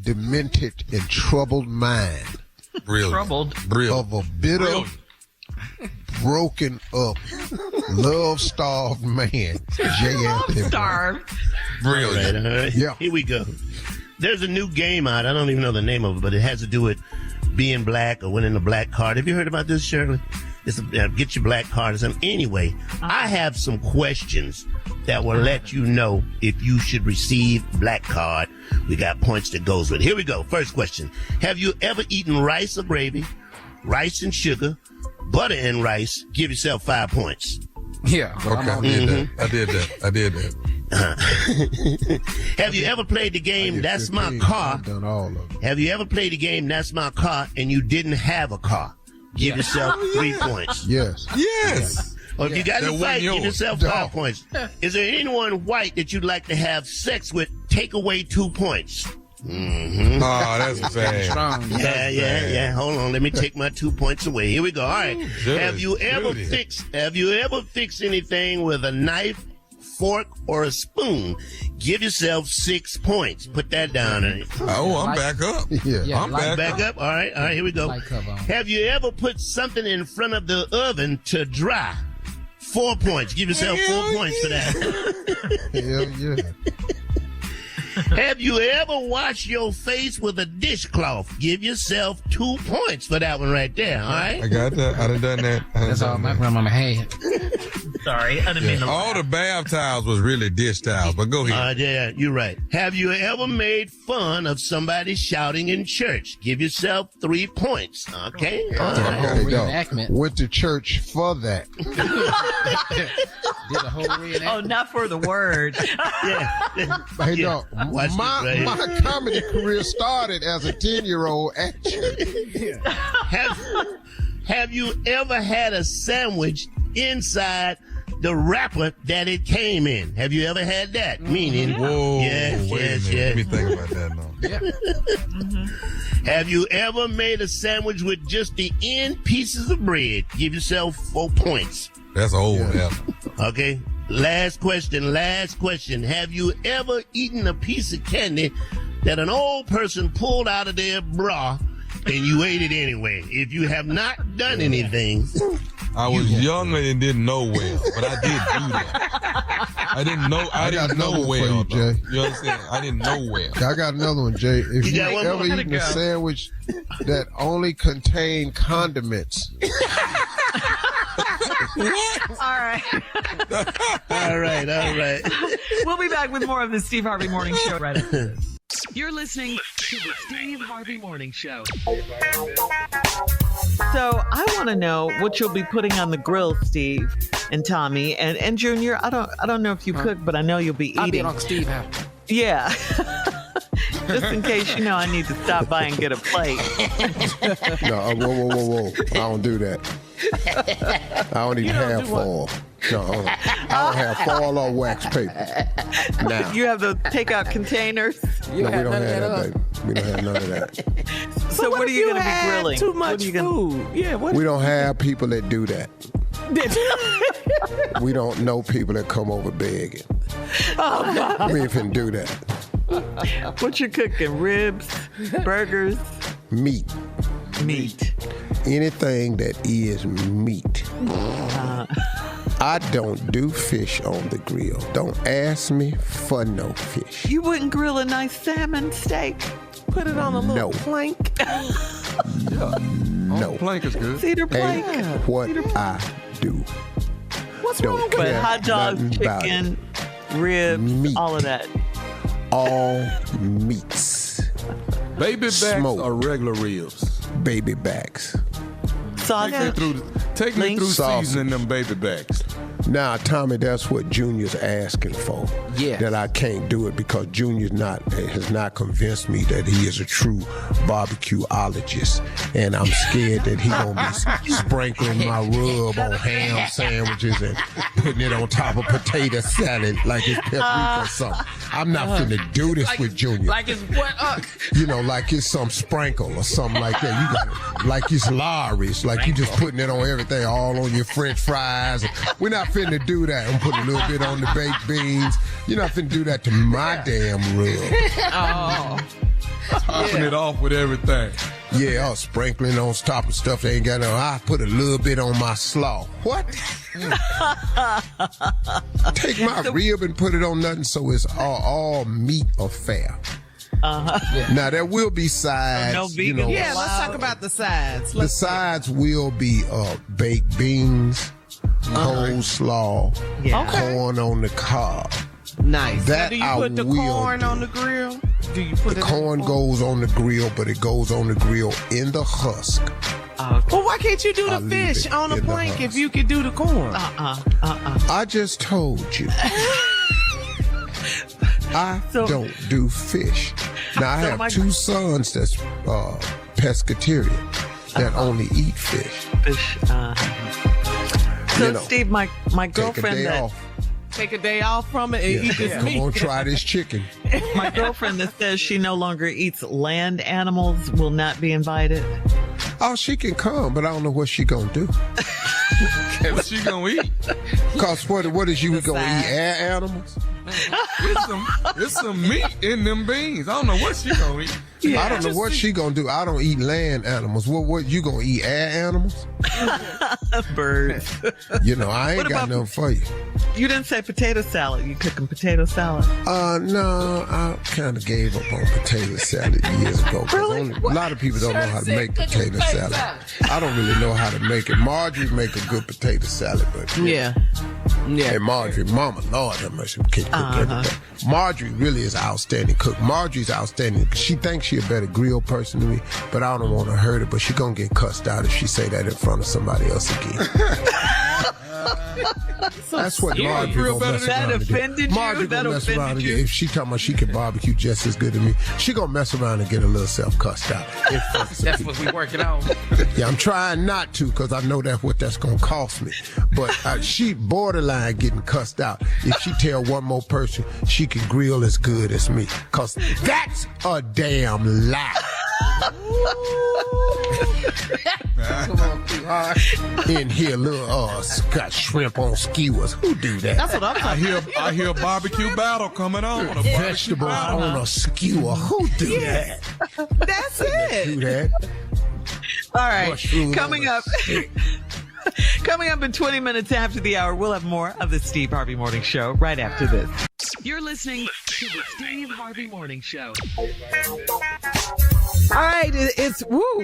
demented, and troubled mind Troubled. of a bitter, broken up, love-starved man, J. Anthony Brown. Starved. Brilliant. All right. Yeah. Here we go. There's a new game out. I don't even know the name of it, but it has to do with being black or winning a black card. Have you heard about this, Shirley? It's get your black card or something. Anyway, I have some questions that will let you know if you should receive black card. We got points that goes with it. Here we go. First question. Have you ever eaten rice or gravy, rice and sugar, butter and rice? Give yourself 5 points. Yeah. Okay. I did that. Have you ever played the game That's My Car? I've done all of them. Have you ever played the game That's My Car and you didn't have a car? Give yourself 3 points. Yes. Yes. Or if you got That to fight, wasn't give yours. yourself 5 points. Is there anyone white that you'd like to have sex with? Take away 2 points. Mm-hmm. Oh, that's bad. Strong. Yeah. Hold on, let me take my 2 points away. Here we go. All right. Have you ever fixed anything with a knife, fork, or a spoon? Give yourself 6 points. Put that down. Oh, I'm back up. Yeah. I'm back up. All right, here we go. Light cover on. Have you ever put something in front of the oven to dry? 4 points. Give yourself 4 points for that. Hell yeah. Have you ever washed your face with a dishcloth? Give yourself 2 points for that one right there, all right? I got that. I done that. That's all my grandmama had. Sorry, I didn't mean to All the bath towels was really dish towels, but go ahead. Yeah, you're right. Have you ever made fun of somebody shouting in church? Give yourself 3 points, okay? All right. There you go. Reenactment. Went to church for that. Did a whole reenactment. Oh, not for the word. Yeah. Hey, Yeah. dog, Watch this right here. my comedy career started as a 10-year-old at church. Have you ever had a sandwich inside the wrapper that it came in? Have you ever had that? Meaning, Whoa, yes. Let me think about that now. Have you ever made a sandwich with just the end pieces of bread? Give yourself 4 points. That's old, yeah. Okay. Last question. Have you ever eaten a piece of candy that an old person pulled out of their bra and you ate it anyway? If you have not done anything. I was younger and didn't know well, but I did do that. I didn't know well, for you, Jay. You understand? I didn't know well. I got another one, Jay. If you got one ever more? eaten a sandwich that only contained condiments, All right. All right. We'll be back with more of the Steve Harvey Morning Show right after this. You're listening to the Steve Harvey Morning Show. So I want to know what you'll be putting on the grill, Steve and Tommy and Junior. I don't know if you cook, but I know you'll be eating. I'll be Uncle Steve house. Yeah. Just in case, I need to stop by and get a plate. No, whoa. I don't do that. I don't even have foil. No, I don't have foil or wax paper. Now. You have the takeout containers? No, we don't have that, baby. We don't have none of that. So what are you going to be grilling? Too much food. Yeah. We don't have people that do that. We don't know people that come over begging. Oh, no. We ain't finna do that. What you cooking? Ribs? Burgers? Meat. Anything that is meat. I don't do fish on the grill. Don't ask me for no fish. You wouldn't grill a nice salmon steak? Put it on a little plank. No. Plank is good. Cedar plank. Ain't what I do. What's Don't wrong with But care hot dogs, nothing about chicken, ribs, Meat. all of that. All meats. Baby backs Smoke. or regular ribs? Baby backs. Sausage. Take me through Sausage. seasoning them baby backs. Now, Tommy, that's what Junior's asking for. Yeah. That I can't do it because Junior has not convinced me that he is a true barbecueologist. And I'm scared that he gonna be sprinkling my rub on ham sandwiches and putting it on top of potato salad like it's paprika or something. I'm not finna do this with Junior. Like it's what? Like it's some sprinkle or something like that. You got like it's Lawry's, like you just putting it on everything, all on your French fries. We're not finna do that. I'm putting a little bit on the baked beans. You're not finna do that to my damn rub. Topping it off with everything. Yeah, sprinkling on top of stuff they ain't got no. I put a little bit on my slaw. What? Take my rib and put it on nothing so it's all meat affair. Now there will be sides. No vegan. Yeah, let's talk about the sides. The sides will be baked beans, coleslaw, corn on the cob. Nice. That do you I put the will corn do. on the grill? Do you put The it corn in goes on the grill, but it goes on the grill in the husk. Well, why can't you do I the leave fish it on a in the plank if husk. you could do the corn? I just told you. I don't do fish. Now I have two sons that's pescatarian that only eat fish. So Steve, my girlfriend Take a day off from it and eat this Come meat. on, try this chicken. My girlfriend that says she no longer eats land animals will not be invited. Oh, she can come, but I don't know what she gonna do. What she gonna eat? Cause what is you gonna eat? Air animals? It's some meat in them beans. I don't know what she gonna eat. I don't know what she gonna do. I don't eat land animals. What you gonna eat? Air animals? Birds. I ain't got nothing for you. You didn't say potato salad. You cooking potato salad? No, I kind of gave up on potato salad years ago. Really? A lot of people don't know how to make potato salad. I don't really know how to make it. Marjorie make a good potato salad, but Yeah. and Marjorie, mama, Lord, how much she can cook everything. Marjorie really is an outstanding cook. Marjorie's outstanding. She thinks she a better grill person than me, but I don't want to hurt her. But she gonna get cussed out if she say that in front of somebody else again. That's what Marjorie gonna mess That around and get. offended you? Marjorie That gonna mess around and offended get. you? If she talking about she can barbecue just as good as me, she gonna mess around and get a little self-cussed out. in front of some That's people. what we working on. Yeah, I'm trying not to because I know that's what that's gonna cost me. But she borderline getting cussed out if she tell one more person she can grill as good as me, cause that's a damn lie. Come on, too hard. In here, little got shrimp on skewers. Who do that? That's what I'm talking about. I hear a barbecue battle coming on. A Vegetables on a skewer. Who do that? That's it. Do that? All right. Mushroom Coming on a up. stick. Coming up in 20 minutes after the hour, we'll have more of the Steve Harvey Morning Show right after this. You're listening to the Steve Harvey Morning Show. All right,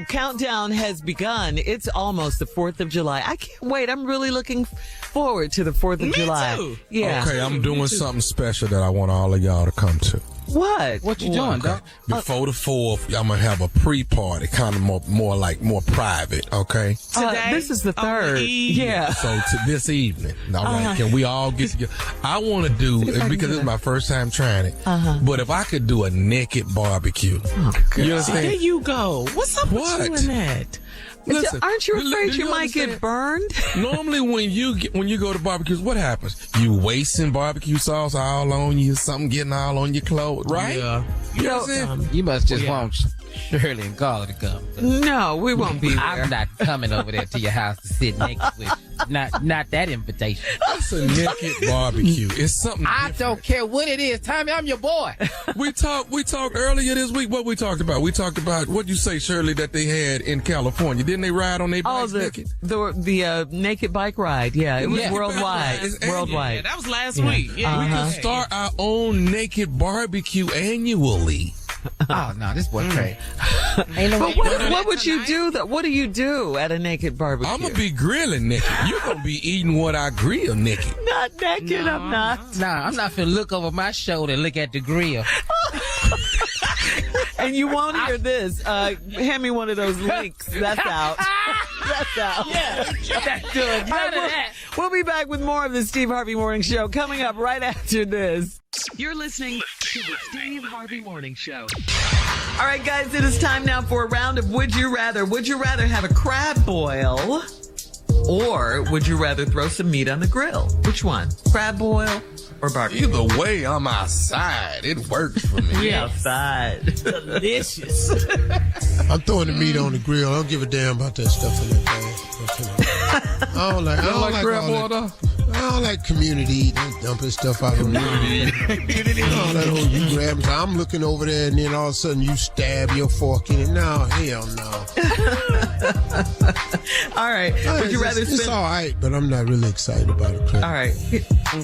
countdown has begun. It's almost the 4th of July. I can't wait. I'm really looking forward to the 4th of July. Too. Yeah. Okay, I'm doing something special that I want all of y'all to come to. What? What you doing, Doc? Before the 4th, I'm going to have a pre-party, kind of more private, okay? Today? This is the 3rd. Yeah. So to this evening, all right, can we all get together? I want to do, because it's my first time trying it, but if I could do a naked barbecue. Oh, God. You understand? There you go. What's up with you in that? Listen, aren't you afraid you might get burned? Normally, when you go to barbecues, what happens? You wasting barbecue sauce all on you, something getting all on your clothes, right? Yeah. You know what I'm saying? You must just want Shirley and Carla to come. No, we won't be there. I'm not coming over there to your house to sit naked with you. Not that invitation. That's a naked barbecue. It's something I don't care what it is. Tommy, I'm your boy. We talked earlier this week. What we talked about? We talked about what you say, Shirley, that they had in California. Didn't they ride on their bikes naked? The naked bike ride. Yeah, it was worldwide. Worldwide. Yeah, that was last week. Yeah. We can start our own naked barbecue annually. Oh no, this boy crazy. But what would you do? What do you do at a naked barbecue? I'm gonna be grilling naked. You're gonna be eating what I grill naked. Not naked. No. I'm not. Nah, I'm not finna look over my shoulder and look at the grill. And you won't hear this. Hand me one of those links. That's out. That's out. Yeah, that's good. None of that. We'll be back with more of the Steve Harvey Morning Show coming up right after this. You're listening to the Steve Harvey Morning Show. All right, guys, it is time now for a round of Would You Rather. Would you rather have a crab boil or would you rather throw some meat on the grill? Which one? Crab boil or barbecue? Either way, I'm outside. It works for me. We outside. Delicious. I'm throwing the meat on the grill. I don't give a damn about that stuff in that bag. I don't like crab all boil, that. I don't like community eating, dumping stuff out of community. All that whole you grab. I'm looking over there and then all of a sudden you stab your fork in it. No, hell no. All right. Would you rather It's all right, but I'm not really excited about it. All right.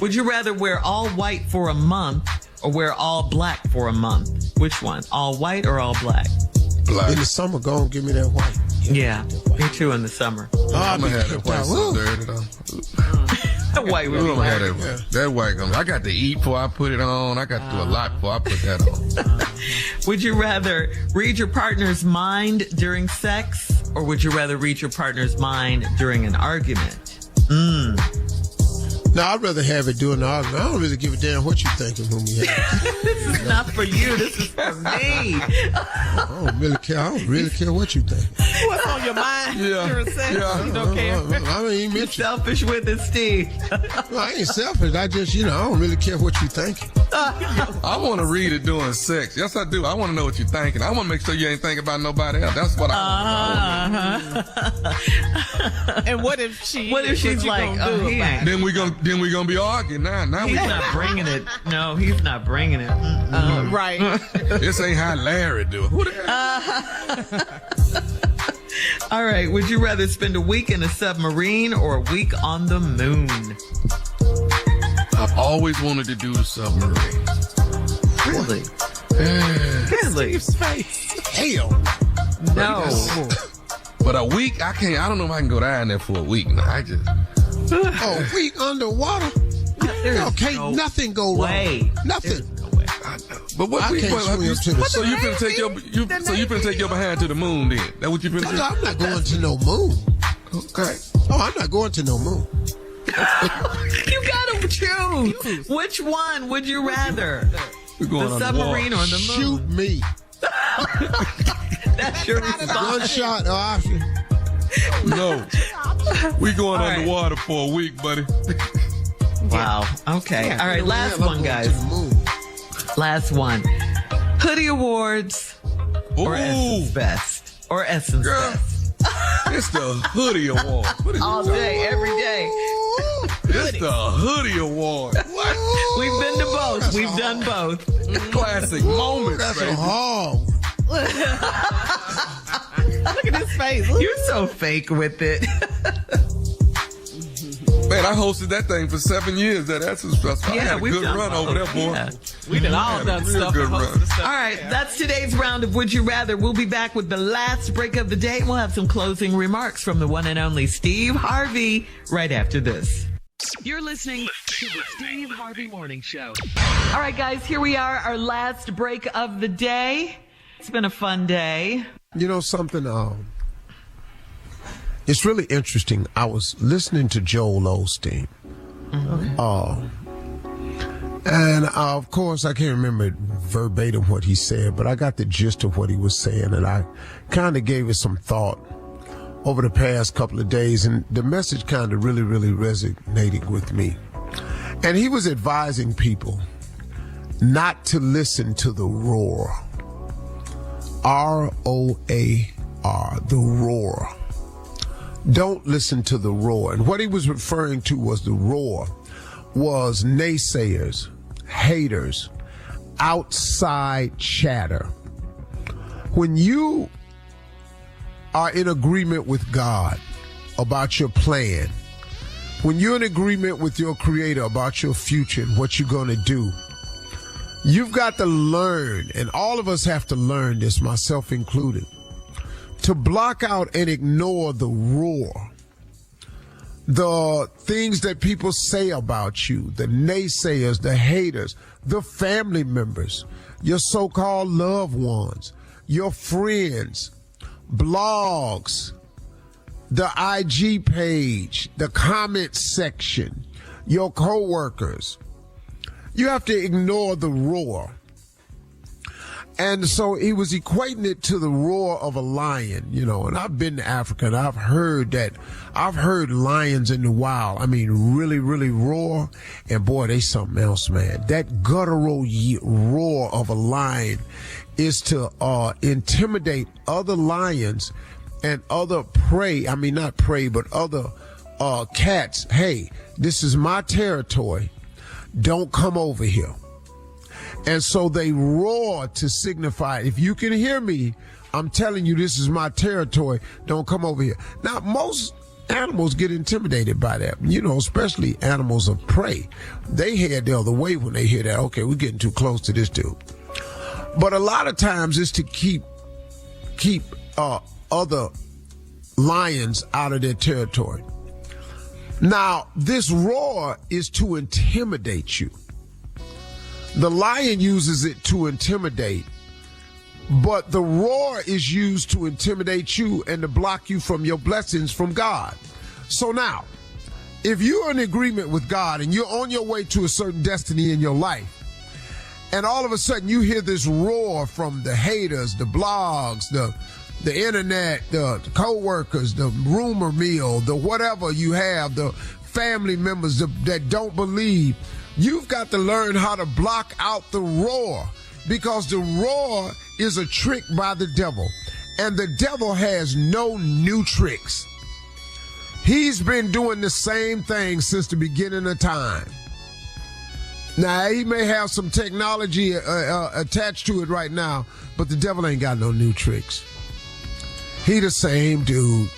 Would you rather wear all white for a month or wear all black for a month? Which one? All white or all black? Black. In the summer, go and give me that white. Yeah, me too in the summer. I'm gonna have that white so dirty though. That white would be that white. I got to eat before I put it on. I got to do a lot before I put that on. Would you rather read your partner's mind during sex or would you rather read your partner's mind during an argument? No, I'd rather have it during the argument. I don't really give a damn what you thinking when we have it. This is not for you. This is for me. I don't really care what you think. What's on your mind during sex? Yeah. You don't care? I don't even mention. Selfish with it, Steve. No, I ain't selfish. I just, I don't really care what you thinking. I want to read it during sex. Yes, I do. I want to know what you're thinking. I want to make sure you ain't thinking about nobody else. That's what I want. And what if she's like, then we gonna be arguing now. He's not bringing it. No, he's not bringing it. Right. This ain't how Larry do it. All right. Would you rather spend a week in a submarine or a week on the moon? I've always wanted to do the submarine. Really? Really? Hell no. But a week, I can't. I don't know if I can go down there for a week. No, I just. A week underwater? Nothing go wrong. Nothing. I know. But what? I can't swim to the So you finna take your behind to the moon then? That what you finna do? I'm not going to no moon. Okay. Oh, I'm not going to no moon. You gotta choose. Which one would you rather? We're going the submarine or the moon? Shoot me. That's your response. One shot option. No. We going underwater for a week, buddy. Wow. Okay. All right. Last one, guys. Last one. Hoodie Awards or Essence Best? Or Essence Best? It's the Hoodie Award. All day, every day. It's the Hoodie Award. What? We've been to both. We've done both. Classic moments. That's a hog. Look at his face. You're so fake with it. Man, I hosted that thing for 7 years. That's I had a good run over there, boy. Yeah. We done all done stuff. Good run. All right, that's today's round of Would You Rather. We'll be back with the last break of the day. We'll have some closing remarks from the one and only Steve Harvey right after this. You're listening to the Steve Harvey Morning Show. All right, guys, here we are, our last break of the day. It's been a fun day. You know something? It's really interesting. I was listening to Joel Osteen. And of course, I can't remember verbatim what he said, but I got the gist of what he was saying, and I kind of gave it some thought over the past couple of days, and the message kind of really resonated with me. And he was advising people not to listen to the roar. R-O-A-R, the roar. Don't listen to the roar. And what he was referring to was the roar was naysayers, haters, outside chatter. When you are in agreement with God about your plan, when you're in agreement with your Creator about your future and what you're going to do, you've got to learn, and all of us have to learn this, myself included, to block out and ignore the roar, the things that people say about you, the naysayers, the haters, the family members, your so-called loved ones, your friends, blogs, the IG page, the comment section, your co-workers. You have to ignore the roar. And so he was equating it to the roar of a lion, you know, and I've been to Africa and I've heard lions in the wild. I mean, really roar. And boy, they something else, man. That guttural roar of a lion is to intimidate other lions and other prey. I mean, not prey, but other cats. Hey, this is my territory. Don't come over here. And so they roar to signify, if you can hear me, I'm telling you this is my territory. Don't come over here. Now, most animals get intimidated by that, you know, especially animals of prey. They head the other way when they hear that. Okay, we're getting too close to this dude. But a lot of times it's to keep other lions out of their territory. Now, this roar is to intimidate you. The lion uses it to intimidate, but the roar is used to intimidate you and to block you from your blessings from God. So now, if you're in agreement with God and you're on your way to a certain destiny in your life, and all of a sudden you hear this roar from the haters, the blogs, the internet, the co-workers, the rumor mill, the whatever you have, the family members that don't believe, you've got to learn how to block out the roar, because the roar is a trick by the devil, and the devil has no new tricks. He's been doing the same thing since the beginning of time. Now, he may have some technology attached to it right now, but the devil ain't got no new tricks. He the same dude.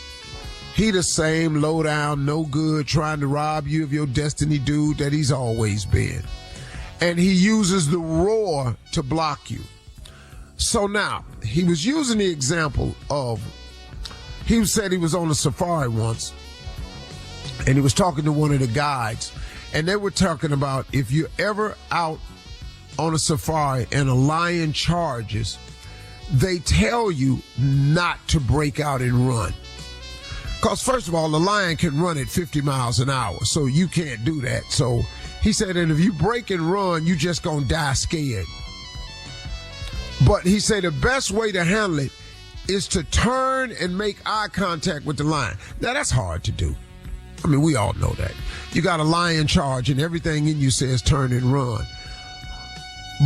He the same low down, no good, trying to rob you of your destiny dude that he's always been. And he uses the roar to block you. So now, he was using the example of, he said he was on a safari once, and he was talking to one of the guides, and they were talking about if you're ever out on a safari and a lion charges, they tell you not to break out and run. Because first of all, the lion can run at 50 miles an hour, so you can't do that. So he said, and if you break and run, you just gonna die scared. But he said the best way to handle it is to turn and make eye contact with the lion. Now that's hard to do. I mean, we all know that. You got a lion charge and everything in you says turn and run.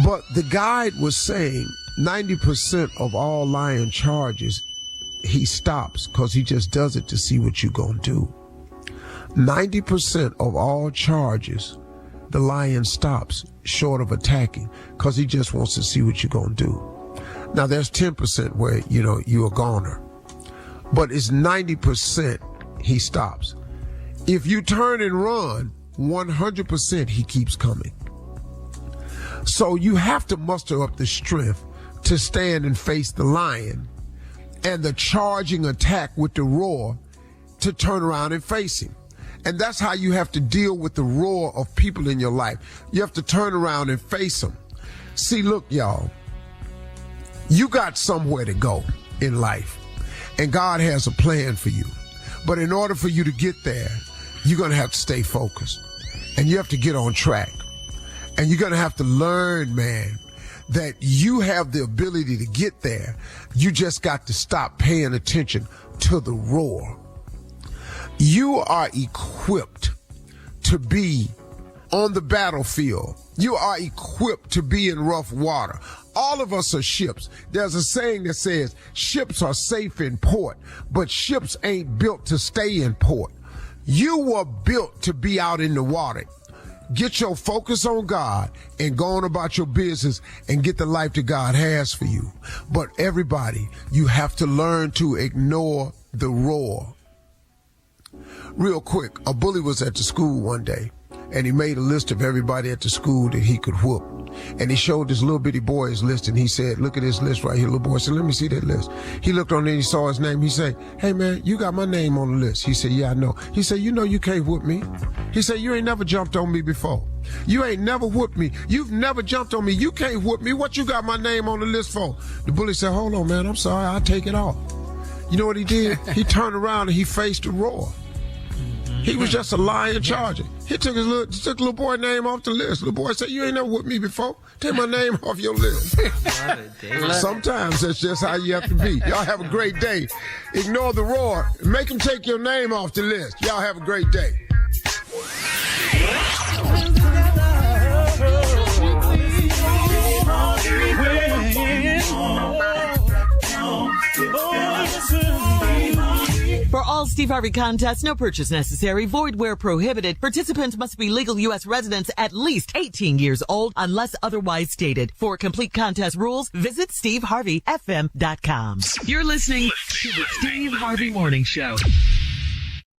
But the guide was saying 90% of all lion charges, he stops because he just does it to see what you're going to do. 90% of all charges, the lion stops short of attacking because he just wants to see what you're going to do. Now, there's 10% where, you're a goner. But it's 90% he stops. If you turn and run, 100% he keeps coming. So you have to muster up the strength to stand and face the lion and the charging attack with the roar to turn around and face him. And that's how you have to deal with the roar of people in your life. You have to turn around and face them. See, look, y'all, you got somewhere to go in life, and God has a plan for you. But in order for you to get there, you're going to have to stay focused, and you have to get on track. And you're going to have to learn, man, that you have the ability to get there. You just got to stop paying attention to the roar. You are equipped to be on the battlefield. You are equipped to be in rough water. All of us are ships. There's a saying that says ships are safe in port, but ships ain't built to stay in port. You were built to be out in the water. Get your focus on God and go on about your business and get the life that God has for you. But everybody, you have to learn to ignore the roar. Real quick, a bully was at the school one day, and he made a list of everybody at the school that he could whoop. And he showed this little bitty boy his list, and he said, look at this list right here. Little boy said, let me see that list. He looked on there and he saw his name. He said, hey man, you got my name on the list. He said, yeah, I know. He said, you know you can't whoop me. He said, you ain't never jumped on me before. You ain't never whooped me. You've never jumped on me. You can't whoop me. What you got my name on the list for? The bully said, hold on, man. I'm sorry. I'll take it off. You know what he did? He turned around and he faced the roar. He was just a lion charger. He took little boy name off the list. Little boy said, you ain't never whooped me before. Take my name off your list. Sometimes that's just how you have to be. Y'all have a great day. Ignore the roar. Make him take your name off the list. Y'all have a great day. For all Steve Harvey contests, no purchase necessary, void where prohibited. Participants must be legal U.S. residents at least 18 years old unless otherwise stated. For complete contest rules, visit SteveHarveyFM.com. You're listening to the Steve Harvey Morning Show.